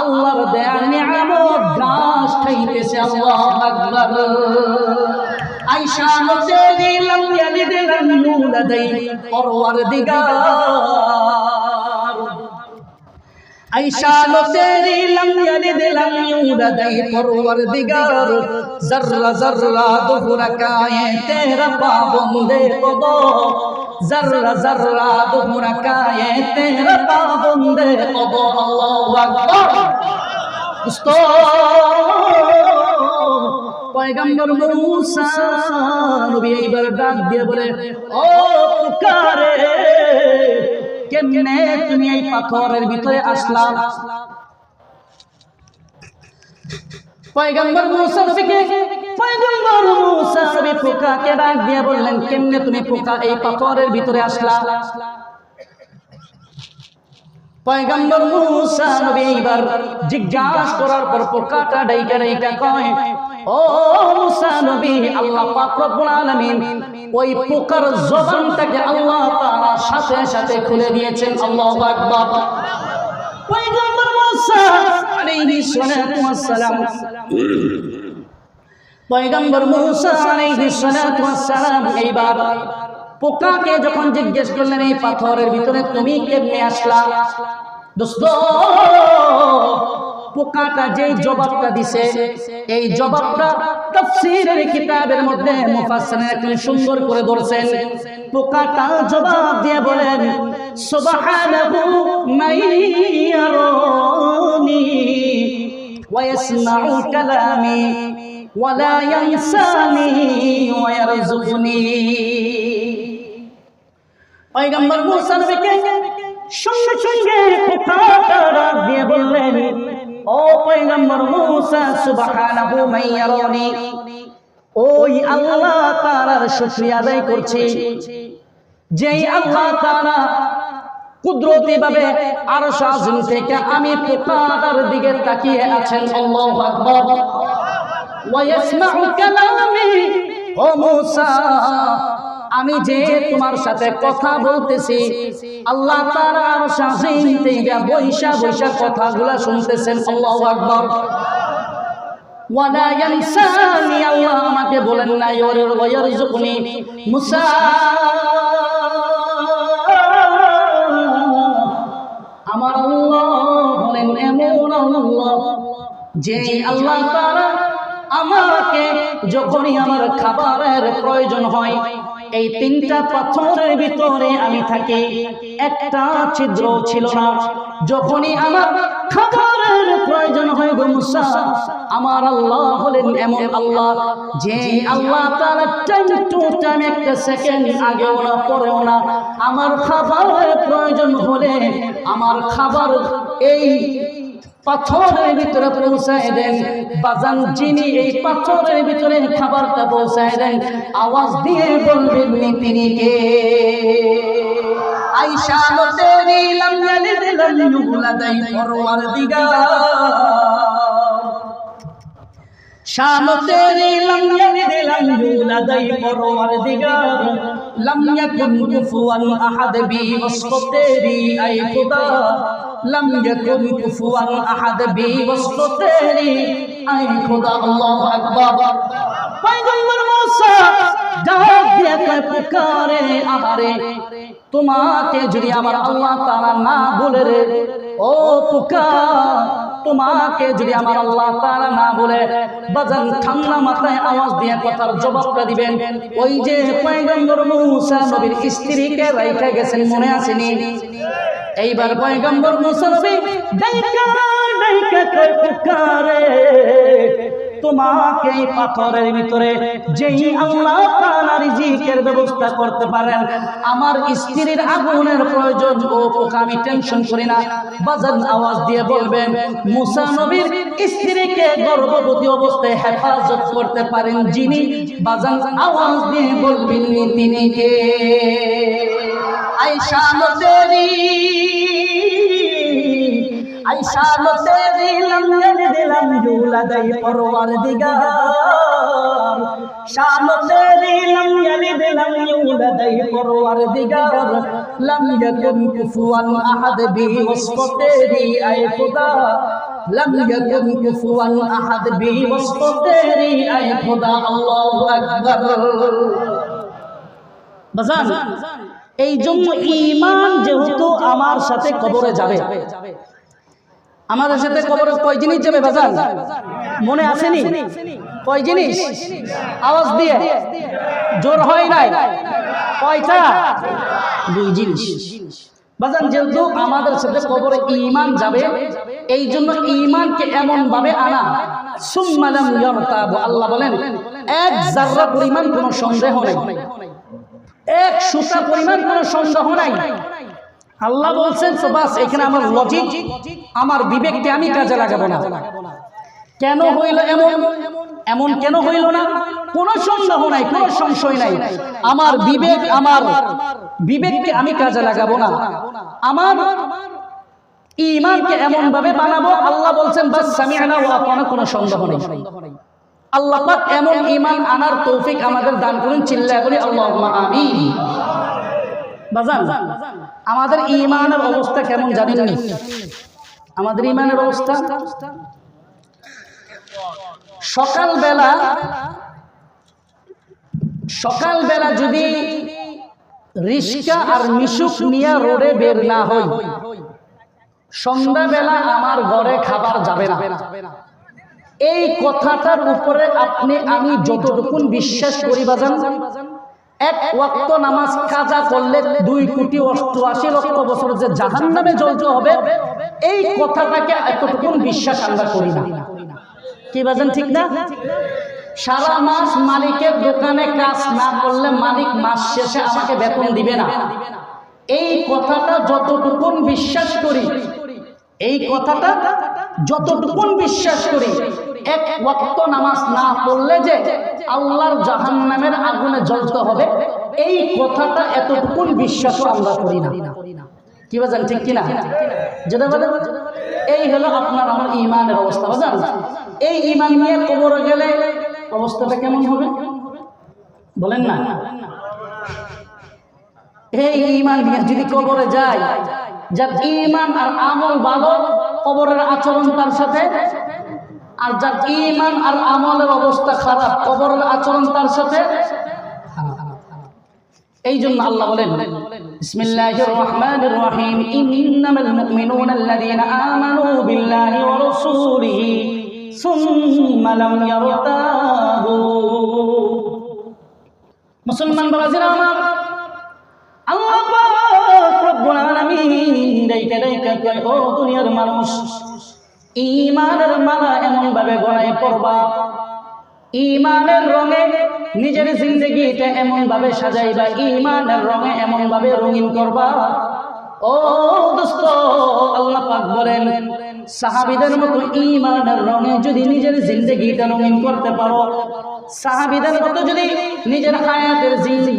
আল্লাহর দেয়া নিয়ামত ঘাস খাইতেছে। আল্লাহু আকবার। आयशा तेरी लम यलिद लम यूलदै परवरदिगार, आयशा तेरी लम यलिद लम यूलदै परवरदिगार, जर्रा जर्रा दुहरा काए तेरा पाबंदे खुदा, जर्रा जर्रा दुहरा काए तेरा पाबंदे खुदा। अल्लाहु अकबर। পয়গম্বর মুসা নবী এইবার ডাক দিয়ে বলে ও পুকারে কেমনে তুমি এই পাথরের ভিতরে আসলা? পয়গম্বর মুসা নবীকে পয়গম্বর মুসা নবী পোকাকে ডাক দিয়ে বললেন কেমনে তুমি পোকা এই পাথরের ভিতরে আসলা? পয়গম্বর মুসা নবী এইবার জিজ্ঞাসা করার পর পোকাটা ডাইকা ডাইকা কয় ও মুসা নবী আল্লাহ পাক রব্বুল আলামিন ওই পোকার জবানটাকে আল্লাহ তাআলা সাথে সাথে খুলে দিয়েছেন। আল্লাহু আকবার। পয়গম্বর মুসা আলাইহিস সালাতু ওয়াস সালাম পয়গম্বর মুসা আলাইহিস সালাতু ওয়াস সালাম এইবার পোকাকে যখন জিজ্ঞেস করলেন এই পাথরের ভিতরে তুমি কেমনে আসলা? দোস্ত পোকাটা যেই জবাবটা দিছে, এই জবাবটা তাফসীরের কিতাবের মধ্যে মুফাসসিররা একটু সুন্দর করে ধরছেন। পোকাটা জবাব দিয়ে বলেন, সুবহানাহু মাইয়ারানি ওয়া ইয়াসমাউ কালামি ওয়া লা ইয়ানসানি ওয়া ইয়ারযুকুনি। পয়গম্বর মুসা নবীকে সঙ্গে সঙ্গে পোকাটা ডাক দিয়ে বললেন, ও পয়গম্বর মুসা, সুবহানাহু মাইয়ারানি, ওই আল্লাহ তাআলার শুকরিয়া আদায় করছি, যেই আল্লাহ তাআলা কুদরতি ভাবে আরশ আযম থেকে আমি পোকাটার দিকে তাকিয়ে আছেন। আল্লাহু আকবার। ওয়া ইয়াসমাউ কালামি, ও মুসা, আমি যে তোমার সাথে কথা বলতেছি, আল্লাহ তাআলা আরশ আযম থেকে বৈশা বৈশা কথাগুলা শুনতেছেন। আল্লাহু আকবার। ওয়া লা ইয়ানসানি, আল্লাহ আমাকে বলেন না ওয়া ইয়ারযুকুনি। মুসা, আমার আল্লাহ বলেন এমন আল্লাহ যে আল্লাহ তাআলা আমাকে যখনই আমার খাবারের প্রয়োজন হয়, এই তিনটা পাথরের ভিতরে আমি থাকি, একটা ছিদ্র ছিল না। যখনই আমার খাবারের প্রয়োজন হয় গো মুসা, আমার আল্লাহ হলেন এমন আল্লাহ যে আল্লাহ তাআলা টাইম টু টাইম, একটা সেকেন্ড আগেও না পরেও না, আমার খাবারের প্রয়োজন হলে আমার খাবার এই পাথরের ভিতরে পৌঁছায় দেন। বাজান, যিনি এই পাথরের ভিতরে খাবারটা পৌঁছায় দেন, আওয়াজ দিয়ে বলবেন তিনি কে? আয়েশা তেরি লাম ইয়ালিদ লাম ইউলাদাই পরওয়ারদিগার, শান তেরি লাম ইয়ালিদ লাম ইউলাদাই পরওয়ারদিগার, লাম ইয়াকুন কুফুয়ান আহাদ বি ওয়াসফ তেরি আই খুদা, লাম ইয়াকুন কুফুয়ান আহাদ বি ওয়াসফ তেরি আই খুদা। আল্লাহু আকবার। পয়গম্বর মুসা ডাক দিয়ে পুকারে, আহারে তোমাকে যদি আমার আল্লাহ তাআলা না বলে রে, ও পোকা, তোমাকে যদি আমার আল্লাহ তাআলা না বলে, বাজান ঠান্ডা মাথায় আওয়াজ দিয়ে কথার জবাবটা দিবেন। ওই যে পয়গম্বর মুসা নবীর স্ত্রীকে রাইখা গেছেন, মনে আসেনি? এইবার পয়গম্বর মুসা নবী ডাইকা ডাইকা কয়, পুকারে তোমাকে এই পাথরের ভিতরে যেই আল্লাহ তাআলা রিজিকের ব্যবস্থা করতে পারেন, আমার স্ত্রীর আগুনের প্রয়োজন, ও পোকা আমি টেনশন করি না। বাজান আওয়াজ দিয়ে বলবেন, মুসা নবীর স্ত্রীকে গর্ভবতী অবস্থায় হেফাজত করতে পারেন যিনি, বাজান আওয়াজ দিয়ে বলবেন তিনি কে? আয়েশা তেরি, আয়েশা তেরি লাম ইয়ালিদ লাম ইউলাদাই পরওয়ারদিগার, শান তেরি লাম ইয়ালিদ লাম ইউলাদাই পরওয়ারদিগার, লাম ইয়াকুন কুফুয়ান আহাদ বি ওয়াসফ তেরি আই খুদা, লাম ইয়াকুন কুফুয়ান আহাদ বি ওয়াসফ তেরি আই খুদা। আল্লাহু আকবার। বাজান, এই জন্য ঈমান যেহেতু আমার সাথে কবরে যাবে, আমাদের সাথে কবরে কয় জিনিস যাবে বাজান? মনে আসেনি? কয় জিনিস? আওয়াজ দিয়ে, জোর হয় নাই? কয়টা? দুই জিনিস। বাজান, যেহেতু আমাদের সাথে কবরে ঈমান যাবে, এই জন্য ঈমানকে এমন ভাবে আনা, সুম্মা লাম ইয়ারতাবু, আল্লাহ বলেন এক যাররা পরিমাণ কোনো সন্দেহ নেই, এক সুতা পরিমাণ কোনো সন্দেহ নাই। আল্লাহ বলছেন তো বাস, এখানে আমার লজিক, আমার বিবেককে আমি কাজে লাগাবো না। কেন হইল এমন? এমন কেন হইল না? কোনো সন্দেহ নাই, কোনো সংশয় নাই। আমার বিবেককে আমি কাজে লাগাবো না, আমার ঈমানকে এমন ভাবে বানাবো। আল্লাহ বলছেন বাস সামি'না ওয়া আতা'না, কোনো সন্দেহ নেই। আল্লাহ পাক এমন ঈমান আনার তৌফিক আমাদের দান করুন। চিল্লায় বলি আল্লাহুম্মা আমিন। বাজান, আমাদের ঈমানের অবস্থা কেমন জানেন নি? আমাদের ঈমানের অবস্থা, সকালবেলা যদি রিস্কা আর মিশুক নিয়ে রোডে বের না হই, সন্ধ্যাবেলা আমার ঘরে খাবার যাবে না। এই কথাটার উপরে আপনি আমি যতটুকু বিশ্বাস করি বাজান, এক ওয়াক্ত নামাজ কাজা করলে 2,88,00,000 বছর যে জাহান্নামে জ্বলতে হবে, এই কথাটাকে এতটুকু বিশ্বাস আমরা করি না। কি বাজান, ঠিক না? সারা মাস মালিকের দোকানে কাজ না করলে মালিক মাস শেষে আমাকে বেতন দিবে না, এই কথাটা যতটুকু বিশ্বাস করি, এই কথাটা যতটুকু বিশ্বাস করি, এক ওয়াক্ত নামাজ না পড়লে যে আল্লাহর জাহান্নামের আগুনে জ্বলতে হবে, এই কথাটা এতটুকু বিশ্বাস আমরা করি না। কি বাজান, ঠিক কিনা? যেটা বলে এই হলো আপনার আমার ঈমানের অবস্থা। বাজান, এই ঈমান নিয়ে কবরে গেলে অবস্থাটা কেমন হবে বলেন না? এই ঈমান নিয়ে যদি কবরে যায়, যার ঈমান আর আমল ভালো, কবরের আচরণ তার সাথে, আর যার ঈমান আর আমলের অবস্থা খারাপ, কবরের আচরণ তার সাথে। এই জন্য আল্লাহ বলেন, বিসমিল্লাহির রহমানির রহিম, ইন্নামাল মুমিনুনা আল্লাযীনা আমানু বিল্লাহি ওয়া রাসূলিহি সুম্মা লাম ইয়ারতাবু। মুসলমান বাবাজিরা আমার, আল্লাহ পাক রব্বুল আলামিন ডাইকা ডাইকা কয়, ও দুনিয়ার মানুষ, ঈমানের মালা এমন ভাবে গলায় পরবা, ঈমানের রঙে নিজের জিন্দেগিটা এমন ভাবে সাজাইবা, ঈমানের রঙে এমন ভাবে রঙিন করবা। ও দোস্ত, আল্লাহ পাক বলেন, সাহাবীদের মতো ঈমানের রঙে যদি নিজের জিন্দেগিটা রঙিন করতে পারো, সাহাবীদের মতো যদি নিজের হায়াতের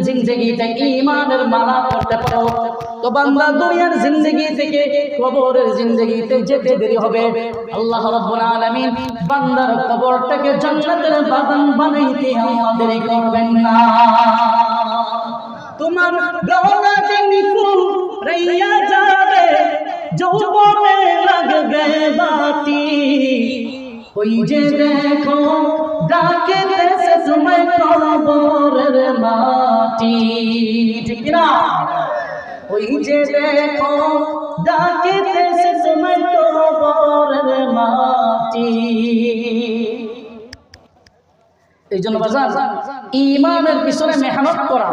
জিন্দেগিটা ঈমানের মালা করতে পারো, তো বান্দা দুনিয়ার জিন্দেগি থেকে কবরের জিন্দেগিতে যেতে দেরি হবে। আল্লাহ রাব্বুল আলামিন বান্দার কবরটাকে জান্নাতের বাগান বানাইতে আমাদের করবেন না। তোমার গহনাতে নিখুঁত রাইয়া যাবে, যৌবনে লাগবে বাতি, ওই যে দেখো ডাকেতেছে তোমায় কবরের মাটি। ঠিক না? ওই যে দেখো ডাকেতেছে তোমায় কবরের মাটি। এই জন্য বাজার ঈমানের পিছনে মেহনত করা,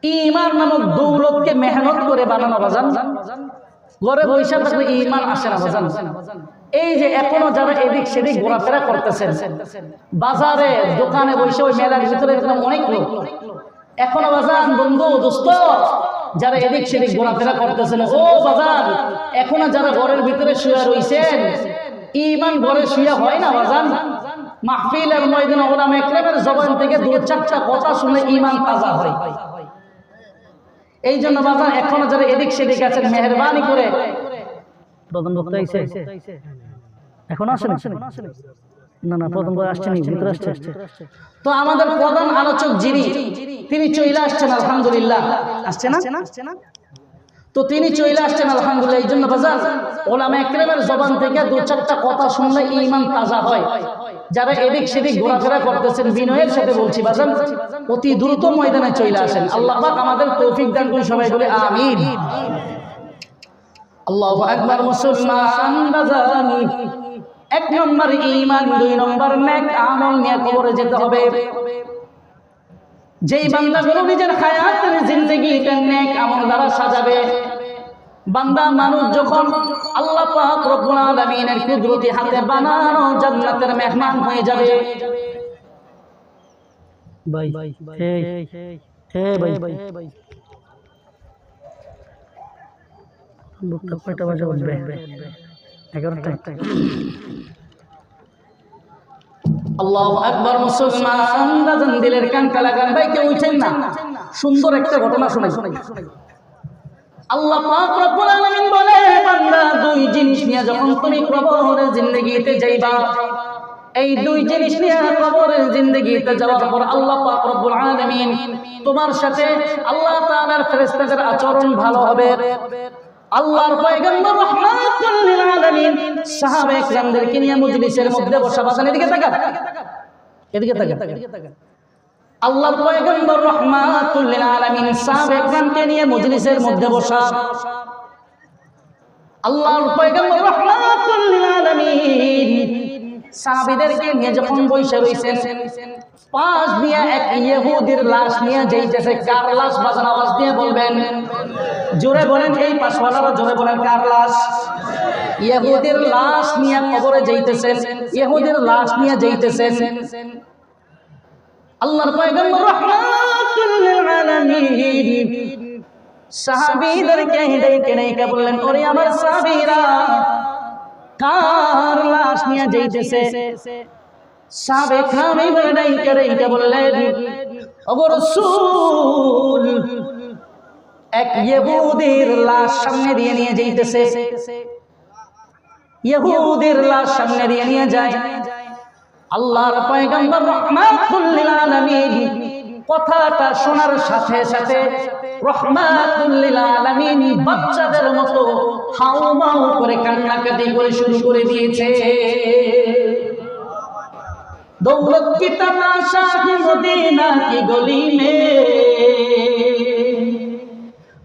ঈমান নামক দৌলতকে মেহনত করে বানানো বাজান। ঘরে বৈশা থাকলে ঈমান আসে না বাজান। এই যে এখনো যারা এদিক সেদিক ঘোরাফেরা করতেছেন, বাজারে দোকানে বসে ওই মেলার ভিতরে অনেক লোক, এখনো বাজান বন্ধু দোস্ত যারা এদিক সেদিক ঘোরাফেরা করতেছেন, ও বাজান এখনো যারা ঘরের ভিতরে শুয়ে রয়েছেন, ঈমান ঘরে শুয়ে হয় না বাজান। মাহফিলের ময়দানে ওলামা ইকরামের জবান থেকে 2-4টা কথা শুনে ঈমান তাজা হয়। এই জন্য বাজার এখনো যারা এদিক সেদিক আছেন, মেহরবানি করে প্রধান বক্তা এখন আসেন না, না প্রধান বক্তা আসছেন, ভিতরে আসছে। তো আমাদের প্রধান আলোচক যিনি, তিনি চলে আসছেন, আলহামদুলিল্লাহ। আসছে না? তো তিনি চলে আসছেন আলহামদুলিল্লাহ। এই জন্য বাজার ওলামা ইকরামের জবান থেকে 2-4টা কথা শুনলে ঈমান তাজা হয়। যারা এদিক সেদিক ঘোরাফেরা করতেছেন, বিনয়ের সাথে বলছি বাজান, অতি দ্রুত ময়দানে চলে আসেন। আল্লাহ পাক আমাদের তৌফিক দান করুন, সবাই বলে আমিন। আল্লাহু আকবার। মুসলমান বাজান, 1 নম্বর ঈমান, 2 নম্বর নেক আমল নিয়ে কবরে যেতে হবে। যেই বান্দাগুলো নিজের হায়াতের জিন্দেগিটা নেক আমল দ্বারা সাজাবে, বান্দা মানুষ যখন আল্লাহ পাক রব্বুল আলামিনের কুদরতি হাতে বানানো জান্নাতের মেহমান হয়ে যাবে। ভাই ভাই বুকটা কয়টা বাজে উঠবে? 11টা। আল্লাহু আকবার। মুসলমান বাজান, দিলের কানটা লাগান। ভাই কেউ উঠেন না, সুন্দর একটা ঘটনা শোনাই। আল্লাহ পাক রব্বুল আলামিন বলে, বান্দা 2 জিনিস নিয়ে যখন তুমি কবরের জিন্দেগিতে যাইবা, এই 2 জিনিস নিয়ে কবরের জিন্দেগিতে যাওয়ার পর আল্লাহ পাক রব্বুল আলামিন তোমার সাথে আল্লাহ তাআলার ফেরেশতাদের আচরণ ভালো হবে। আল্লাহর পয়গম্বর রাহমাতুল লিল আলামিন সাহাবায়ে কেরামদেরকে নিয়ে মজলিসের মধ্যে বসা। বাজান এদিকে তাকান, এদিকে তাকান। আল্লাহর পয়গম্বর রাহমাতুল লিল আলামিন সাহাবায়ে কেরামকে নিয়ে মজলিসের মধ্যে বসা। আল্লাহর পয়গম্বর রাহমাতুল লিল আলামিন সাহাবীদেরকে নিয়ে যখন বসে রইছেন, পাশ দিয়ে এক ইহুদির লাশ নিয়ে যাইতেছে। কার লাশ? বাজান আওয়াজ দিয়ে বলবেন, জোরে বলেন, এই পাশওয়ালারা জোরে বলেন, কার লাশ? ইহুদির লাশ নিয়ে কবরে যাইতেছেন, ইহুদির লাশ নিয়ে যাইতেছেন। আল্লাহর পয়গম্বর রাহমাতুল লিল আলামিন সাহাবীদেরকে ডেকে বললেন, ওরে আমার সাহাবীরা, কার লাশ নিয়ে যাইতেছে? সাহাবে খামি ডেকে বললেন, ওগো রাসূল, এক ইহুদির লাশ সামনে দিয়ে নিয়ে যাইতেছে। ইহুদির লাশ সামনে দিয়ে নিয়ে যায়। আল্লাহর পয়গম্বর রাহমাতুল লিল আলামিন কথাটা শোনার সাথে সাথে রাহমাতুল লিল আলামিন বাচ্চাদের মতো হাউমাউ করে কান্নাকাটি করে শুরু করে দিয়েছে। দৌলত কি তমাশা কি মদিনা কি গলি মে,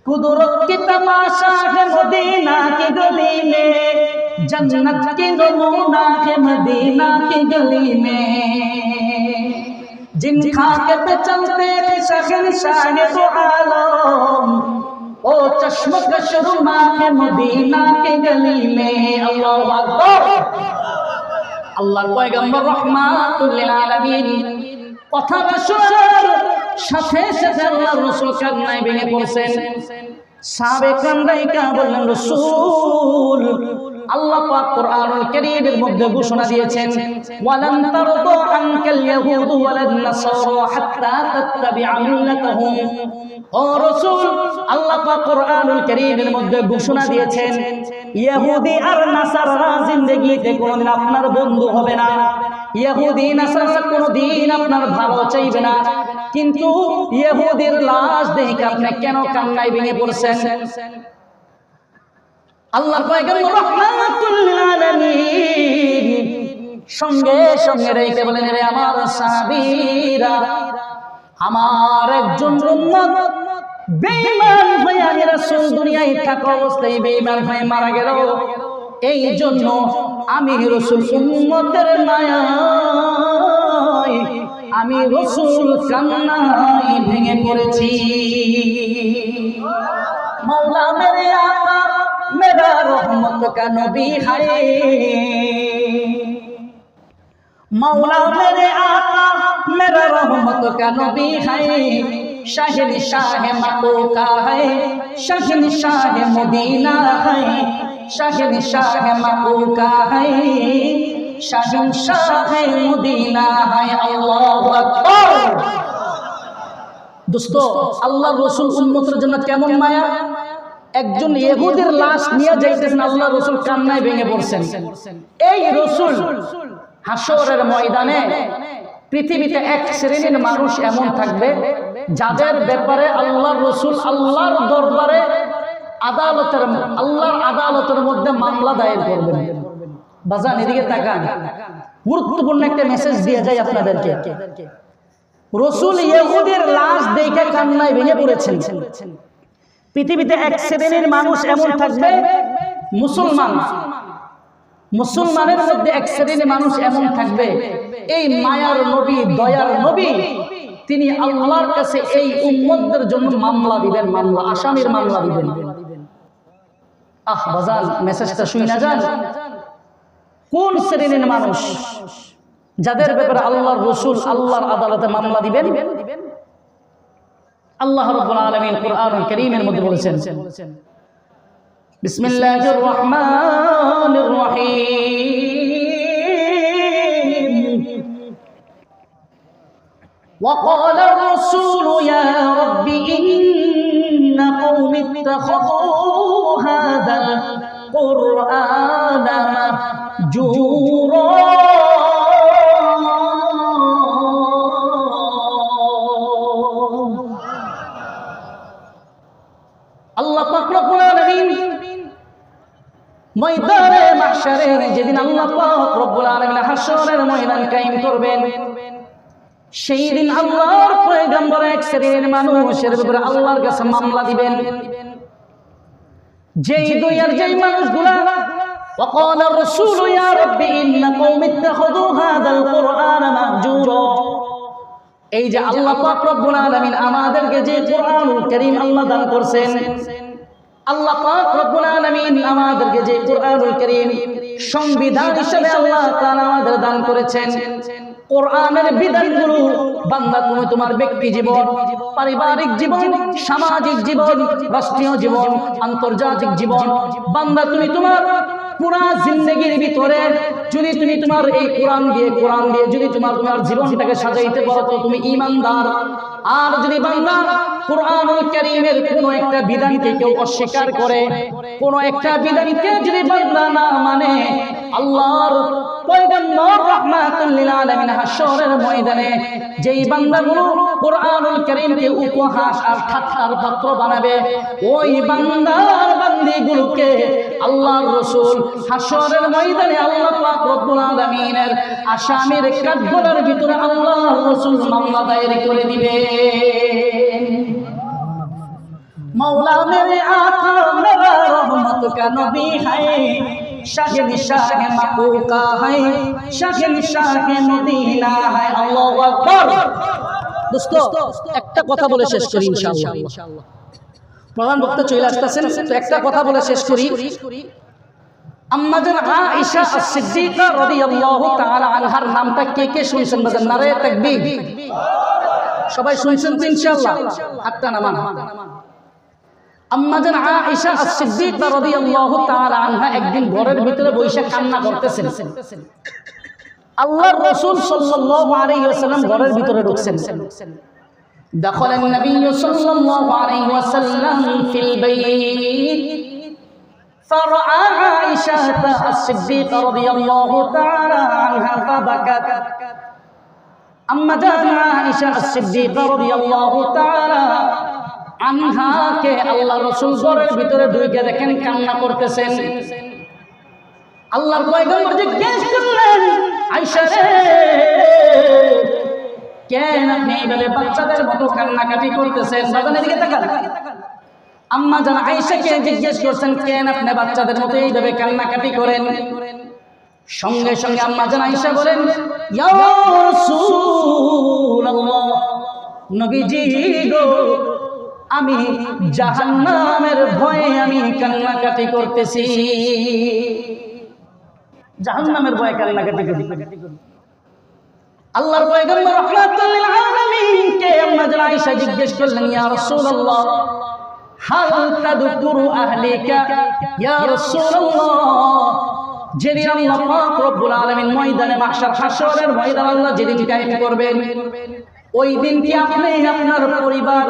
कुदरत की तमाशा है मदीना की गली में, जन्नत की नमूना है मदीना की गली में, जिन खाके पे चलते थे शहंशाह तो आलम, ओ चश्मकश रुमा है मदीना की गली में। अल्लाहु अकबर। আল্লাহর পয়গম্বর রাহমাতুল লিল আলামিন কথাটা শোনার সাথে সাথে আল্লাহর রাসূল কান্নায় ভেঙে পড়ছেন। সাহাবে কান্নাইকা বললেন, রাসূল, আল্লাহ পাক কোরআনুল কারীমের মধ্যে ঘোষণা দিয়েছেন, ওয়ালান তারদু আনকাল ইয়াহুদ ওয়ালান নাসারা হাত্তা তাত্তাবিআ মিল্লাতাহুম। ও রাসূল, আল্লাহ পাক কোরআনুল কারীমের মধ্যে ঘোষণা দিয়েছেন, ইহুদি আর নাসারারা জিন্দেগিতে কোনদিন আপনার বন্ধু হবে না, ইহুদি নাসারা কোনদিন আপনার ভালো চাইবে না। কিন্তু ইহুদির লাশ দেখে আপনি কেন কান্নায় ভেঙে পড়ছেন? আল্লাহর পয়গম্বর রাহমাতুল লিল আলামিন সঙ্গে সঙ্গে রেখে বলেন, রে আমার সাহাবীরা, আমার একজন উম্মত বেঈমান হয়ে আমি রাসূল দুনিয়ায় থাকা অবস্থায় বেঈমান হয়ে মারা গেল। এই জন্য আমি রাসূল উম্মতের মায়ায় আমি রাসূল কান্নায় ভেঙে পড়েছি। मौला मेरे आका मेरा रहमत का नबी है, मौला मेरे आका मेरा रहमत का नबी है, शहंशाह मक्का का है, शहंशाह मदीना है, शहंशाह मक्का का है, शहंशाह मदीना है। अल्लाहु अकबर। দোস্ত, আল্লাহর রাসূল উম্মতের জন্য কেমন মায়া। একজন ইহুদির লাশ নিয়ে যাইতেছেন, আল্লাহর রাসূল কান্নায় ভেঙে পড়ছেন। এই রাসূল হাসরের ময়দানে পৃথিবীতে এক শ্রেণীর মানুষ এমন থাকবে যাদের ব্যাপারে আল্লাহর রাসূল আল্লাহর দরবারে আল্লাহর আদালতের মধ্যে মামলা দায়ের করবেন। বাজান এদিকে তাকান, গুরুত্বপূর্ণ একটা মেসেজ দিয়ে যায় আপনাদেরকে। রাসূল ইহুদির লাশ দেখে কান্নায় ভেঙে পড়েছেন। পৃথিবীতে এক শ্রেণীর মানুষ এমন থাকবে, মুসলমানের মধ্যে এক শ্রেণীর মানুষ এমন থাকবে, এই মায়ার নবী দয়ার নবী তিনি আল্লাহর কাছে এই উম্মতদের জন্য মামলা দিবেন, মামলা আসামির মামলা দিবেন। বাজান মেসেজটা শুনে না যান। কোন শ্রেণীর মানুষ যাদের ব্যাপারে আল্লাহর রাসূল আল্লাহর আদালতে মামলা দিবেন? আল্লাহ রাব্বুল আলামিন কোরআনুল কারীমের মধ্যে বলেছেন, বিসমিল্লাহির রহমানির রহিম, وقال الرسول يا رب إن قوم اتخذوا هذا القرآن مهجورا। আল্লাহ পাক রব্বুল আলামিন ময়দানে মাহশারে, যেদিন আল্লাহ পাক রব্বুল আলামিন হাসরের ময়দান কায়েম করবেন, সেই দিন আল্লাহর পয়গম্বর এক শ্রেণীর মানুষের ব্যাপারে আল্লাহর কাছে মামলা দিবেন। যেই দুনিয়ার যেই মানুষগুলা وقال الرسول يا رب إن قوم اتخذوا هذا القرآن مهجورا এই যে আল্লাহ পাক রব্বুল আলামিন আমাদেরকে যে কোরআনুল কারীম আল্লাহ দান করেছেন, আল্লাহ পাক রব্বুল আলামিন আমাদেরকে যে কোরআনুল কারীম সংবিধান হিসেবে আল্লাহ তাআলা আমাদের দান করেছেন, কোরআনের বিধানগুলো বান্দা তুমি তোমার ব্যক্তি জীবন, পারিবারিক জীবন, সামাজিক জীবন, রাষ্ট্রীয় জীবন, আন্তর্জাতিক জীবন, বান্দা তুমি তোমার পুরা জিন্দেগির ভিতরে যদি তুমি তোমার এই কোরআন দিয়ে যদি তোমার জীবনটাকে সাজাইতে পারো তো তুমি ঈমানদার। আর যদি বান্দা কোরআনুল কারীমের কোনো একটা বিধানকে কেউ অস্বীকার করে, কোনো একটা বিধানকে যদি বান্দা না মানে, আল্লাহর পয়গম্বর রাহমাতুল লিল আলামিন হাশরের ময়দানে যেই বান্দাগুলো কোরআনুল কারীমকে উপহাস আর ঠাট্টার পাত্র বানাবে, ওই বান্দার বান্দীগুলোকে আল্লাহর রাসূল হাশরের ময়দানে আল্লাহ পাক রব্বুল আলামিনের আসামির কাঠগড়ার ভিতরে আল্লাহর রাসূল মামলা দায়ের করে দিবে। मौला मेरे आका मेरा रहमत का नबी है, शाह निशाह मक्का है, शाह निशाह मदीना है। अल्लाहु আকবার। দোস্ত একটা কথা বলে শেষ করি ইনশাআল্লাহ। প্রধান বক্তা চলে আসতেছেন, তো একটা কথা বলে শেষ করি। আম্মা জান আয়েশা as-সিদ্দিকা রাদিয়াল্লাহু তাআলা আনহার নামটা কে কে শুনছেন? বাজার নারে তাকবীর। সবাই শুনছেন তো ইনশাআল্লাহ? হাতটা নামান। আম্মা জান আয়েশা as-সিদ্দিকা রাদিয়াল্লাহু তাআলা আনহা একদিন ঘরের ভিতরে বসে কান্না করতেছেন। আল্লাহর রাসূল সাল্লাল্লাহু আলাইহি ওয়াসাল্লাম ঘরের ভিতরে ঢুকছেন। দাখালান নবী সাল্লাল্লাহু আলাইহি ওয়াসাল্লাম ফিল বাইত ফারাআ আয়েশা as-সিদ্দিকা রাদিয়াল্লাহু তাআলা আনহা ফাবাকাত। আম্মা জান আয়েশা as-সিদ্দিকা রাদিয়াল্লাহু তাআলা আনহাকে আল্লাহর রাসূল ঘরের ভিতরে ঢুকে দেখেন কান্না করতেছেন। আল্লাহর পয়গম্বর জিজ্ঞেস করলেন, আয়েশা রে, কেন আপনি এইভাবে বাচ্চাদের মতো কান্নাকাটি করতেছেন? বাজানের দিকে তাকান। আম্মা জান আয়েশাকে জিজ্ঞেস করছেন, কেন আপনি বাচ্চাদের মতো এইভাবে কান্নাকাটি করেন? সঙ্গে সঙ্গে আম্মা জান আয়েশা বলেন, ইয়া রাসূলুল্লাহ, নবীজি গো, আমি জাহান্নামের ভয়ে আমি কান্নাকাটি করতেছি। জাহান্নামের ভয়ে কান্নাকাটি করি। আল্লাহর পয়গম্বর রাহমাতুল লিল আলামিন কে আম্মা জান আয়েশা জিজ্ঞেস করলেন, ইয়া রাসূলুল্লাহ, হাল তাদকুরু আহলিকা? ইয়া রাসূলুল্লাহ, যেদিন আল্লাহ পাক রব্বুল আলামিন ময়দানে মাহশার, হাশরের ময়দান আল্লাহ যেদিন কায়েম করবেন, ওই দিন কি আপনি আপনার পরিবার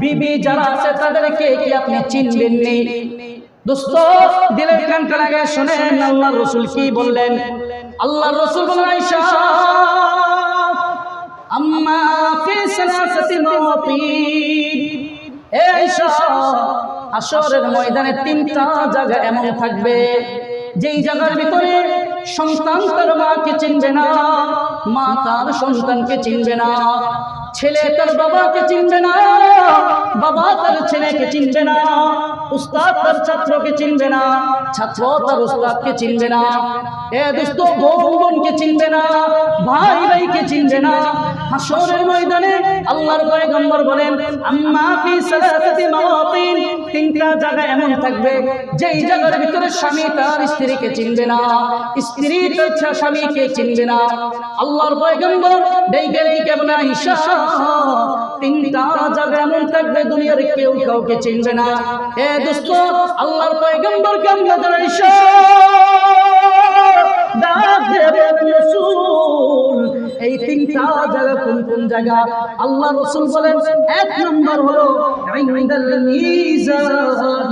বিবি যারা আছে তাদেরকে কি আপনি চিনবেন নি? দোস্ত দিলের কানটা লাগায় শুনেন আল্লাহর রাসূল কি বললেন। আল্লাহর রাসূল বলেন, আয়েশা, আম্মা ফি সালাসাতি মাওয়াতিন, হে আয়েশা, হাশরের ময়দানে তিনটা জায়গা এমন থাকবে যেই জায়গার ভিতরে সন্তান তার মাকে চিনবে না, মা তার সন্তানকে চিনবে না, ছেলে তার বাবাকে চিনবে না, বাবা তার ছেলেকে চিনবে না, উস্তাদ তার ছাত্রকে চিনবে না, ছাত্র তার উস্তাদকে চিনবে না, এ দোস্ত বোনকে চিনবে না, ভাই ভাইকে চিনবে না। হাশরের ময়দানে আল্লাহর পয়গম্বর বলেন, আম্মা ফি সালাসাতি মাওয়াতিন, তিনটা জায়গা এমন থাকবে যেই জায়গার ভিতরে স্বামী তার স্ত্রীকে চিনবে না, স্ত্রী তার স্বামীকে চিনবে না। আল্লাহর পয়গম্বর ডেকে ডেকে বলেন, আয়েশা, তিনটা জায়গা এমন থাকবে দুনিয়ার কেউ কাউকে চিনবে না। এ দোস্ত আল্লাহর পয়গম্বর কেমন আয়েশা এই তিনটা জায়গা কোন কোন জায়গা? আল্লাহ রাসূল বলেন, এক নম্বর হলো ইনদাল মিজান,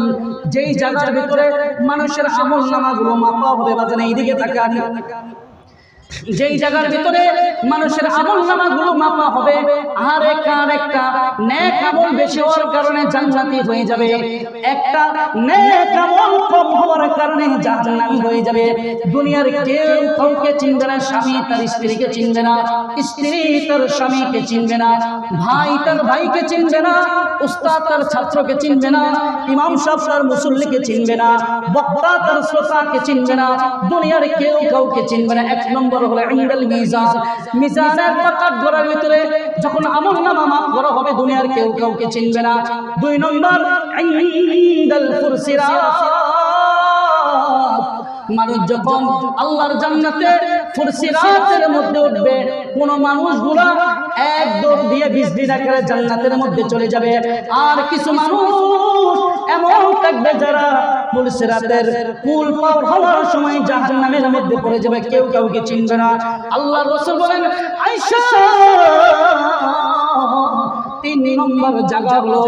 যেই জায়গার ভিতরে মানুষের আমল নামাগুলো মাপা হবে। বাজান এইদিকে তাকান। যেই জায়গার ভিতরে মানুষের আমলনামাগুলো মাপা হবে, আর একটা নেক আমল বেশি হওয়ার কারণে জান্নাতি হয়ে যাবে, একটা নেক আমল কম হওয়ার কারণে জাহান্নামী হয়ে যাবে। দুনিয়ার কেউ কাউকে চিনবে না, স্বামী তার স্ত্রীকে চিনবে না, স্ত্রী তার স্বামীকে চিনবে না, ভাই তার ভাইকে চিনবে না, উস্তাদ তার ছাত্রকে চিনবে না, ইমাম সাহেব তার মুসল্লিকে চিনবে না, বক্তা তার শ্রোতাকে চিনবে না, দুনিয়ার কেউ কাউকে চিনবে না। এক নম্বর হলো ইনদাল মিজান, মিজানের পাকার গোড়ার ভিতরে যখন আমলনামা মাপ করা হবে দুনিয়ার কেউ কাউকে চিনবে না। দুই নম্বর ইনদাল ফুরসিরাত, মানুষ যখন আল্লাহর জান্নাতে ফুরসিরাতের মধ্যে উঠবে, কোন মানুষগুলা এক দৌড় দিয়ে বিজলি আকারে জান্নাতের মধ্যে চলে যাবে, আর কিছু মানুষ এমন থাকবে যারা ফুরসিরাতের পুল পার হওয়ার সময় জাহান্নামের মধ্যে পড়ে যাবে, কেউ কাউকে চিনবে না। আল্লাহর রাসূল বলেন আয়েশা, তিন নম্বর জায়গা হলো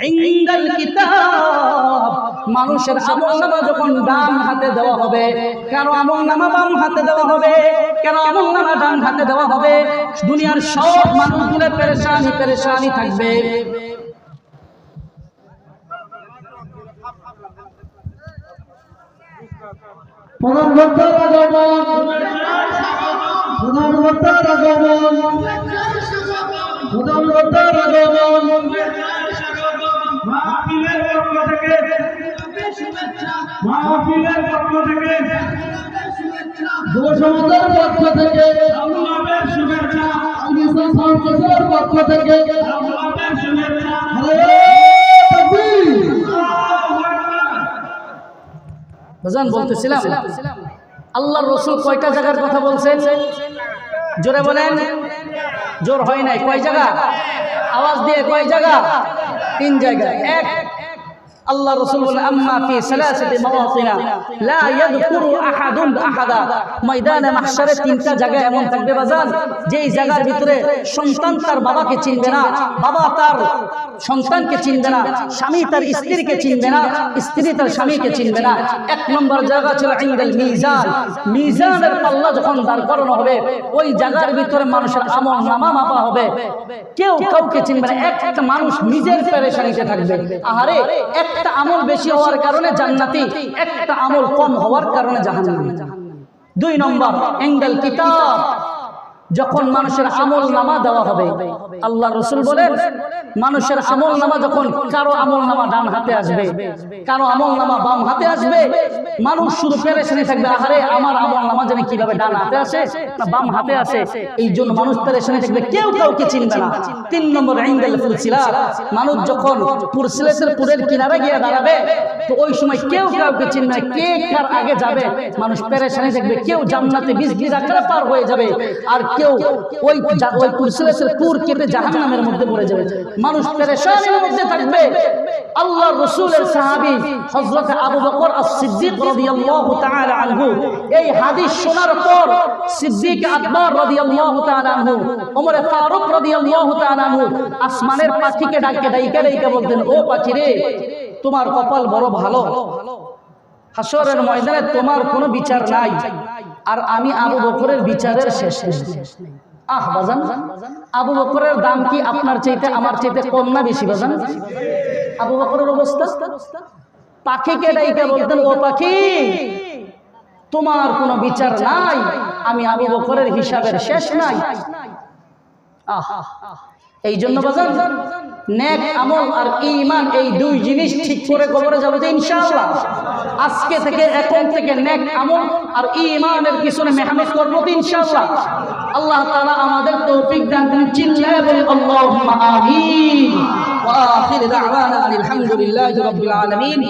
ইনদাল কিতাব, মানুষের আমলনামা যখন ডান হাতে দেওয়া হবে, কেন আমলনামা বাম হাতে দেওয়া হবে, কেন আমলনামা ডান হাতে দেওয়া হবে? দুনিয়ার সব মানুষগুলো পেরেশানি থাকবে। মাহফিলের পক্ষ থেকে যুব সমাজের পক্ষ থেকে আল্লাহর শুভেচ্ছা, আনিসা ফাউন্ডেশনের পক্ষ থেকে আল্লাহর শুভেচ্ছা। বাজান বলতেছিলাম আল্লাহর রাসূল কয়টা জায়গার কথা বলছেন? জোরে বলেন, জোর হয় নাই। কয় জায়গা? আওয়াজ দিয়ে কয় জায়গা? তিন জায়গা। এক, আল্লাহ রাসূল বলেন আম্মা ফি সালাসাতি মাওয়াতিনা লা ইয়াযকুরু আহাদুন আহাদা, ময়দানে মাহশারে তিনটা জায়গা এমন থাকবে বাজান, যেই জায়গার ভিতরে সন্তান তার বাবাকে চিনবে না, বাবা তার সন্তানকে চিনবে না, স্বামী তার স্ত্রীকে চিনবে না, স্ত্রী তার স্বামীকে চিনবে না। এক নম্বর জায়গা ছিল ইনদাল মিজান, মিজানের পাল্লা যখন দাঁড় করানো হবে ওই জায়গার ভিতরে মানুষের আমলনামা মাপা হবে, কেউ কাউকে চিনবে না। একটা মানুষ নিজের পেরেশানিতে থাকবে, আহারে একটা আমল বেশি হওয়ার কারণে জান্নাতি, একটা আমল কম হওয়ার কারণে জাহান্নামী। দুই নম্বর ইনদাল কিতাব, যখন মানুষের আমলনামা দেওয়া হবে, আল্লাহ রাসূল বলেন মানুষের আমলনামা যখন কারো আমলনামা ডান হাতে আসবে, কারো আমলনামা বাম হাতে আসবে, মানুষ শুধু পেরেশানি থাকবে, আহারে আমার আমলনামা জানি কিভাবে ডান হাতে আসে না বাম হাতে আসে, এই জন্য মানুষ পেরেশানি থাকবে, কেউ কাউকে চিনবে না। তিন নম্বর ইনদাল ফুরসিলাত, মানুষ যখন ফুরসিলাতের পুরের কিনারে গিয়ে দাঁড়াবে তো ওই সময় কেউ কাউকে চিনবে না, কে কার আগে যাবে, মানুষ পেরেশানি থাকবে, কেউ জান্নাতে বিজলি আকারে পার হয়ে যাবে, আর কেউ ওই ফুরসিলাতের পুর কেটে জাহান্নামের মধ্যে পড়ে যাবে, মানুষ পেরেশানির মধ্যে থাকবে। আল্লাহর রাসূলের সাহাবী হযরত আবু বকর as-সিদ্দিক রাদিয়াল্লাহু তাআলা আনহু এই হাদিস শোনার পর সিদ্দিক আকবর রাদিয়াল্লাহু তাআলা আনহু, ওমর ফারুক রাদিয়াল্লাহু তাআলা আনহু আসমানের পাখিকে ডাইকা বলতেন, ও পাখি রে, তোমার কপাল বড় ভালো, হাসরের ময়দানে তোমার কোনো বিচার নাই, আর আমি আবু বকরের বিচারের শেষ নেই। আহ বাজান, আবু বকরের দাম কি আপনার চাইতে আমার চাইতে কম না বেশি বাজান? আবু বকরের অবস্থা, পাখিকে ডাইকা বলতেন, ও পাখি তোমার কোনো বিচার নাই, আমি আবু বকরের হিসাবের শেষ নাই। আহ, এই জন্য বাজান নেক আমল আর ঈমান এই দুই জিনিস ঠিক করে কবরে যাবে যে ইনশাআল্লাহ। আজকে থেকে এখন থেকে নেক আমল আর ঈমানের পিছনে মেহনত করব ইনশাআল্লাহ। আল্লাহ তাআলা আমাদের তৌফিক দান করুন। চিল্লায়ে বলি আল্লাহুম্মা আমিন। ওয়া আখির দাওয়ানা আলহামদুলিল্লাহি রাব্বিল আলামিন।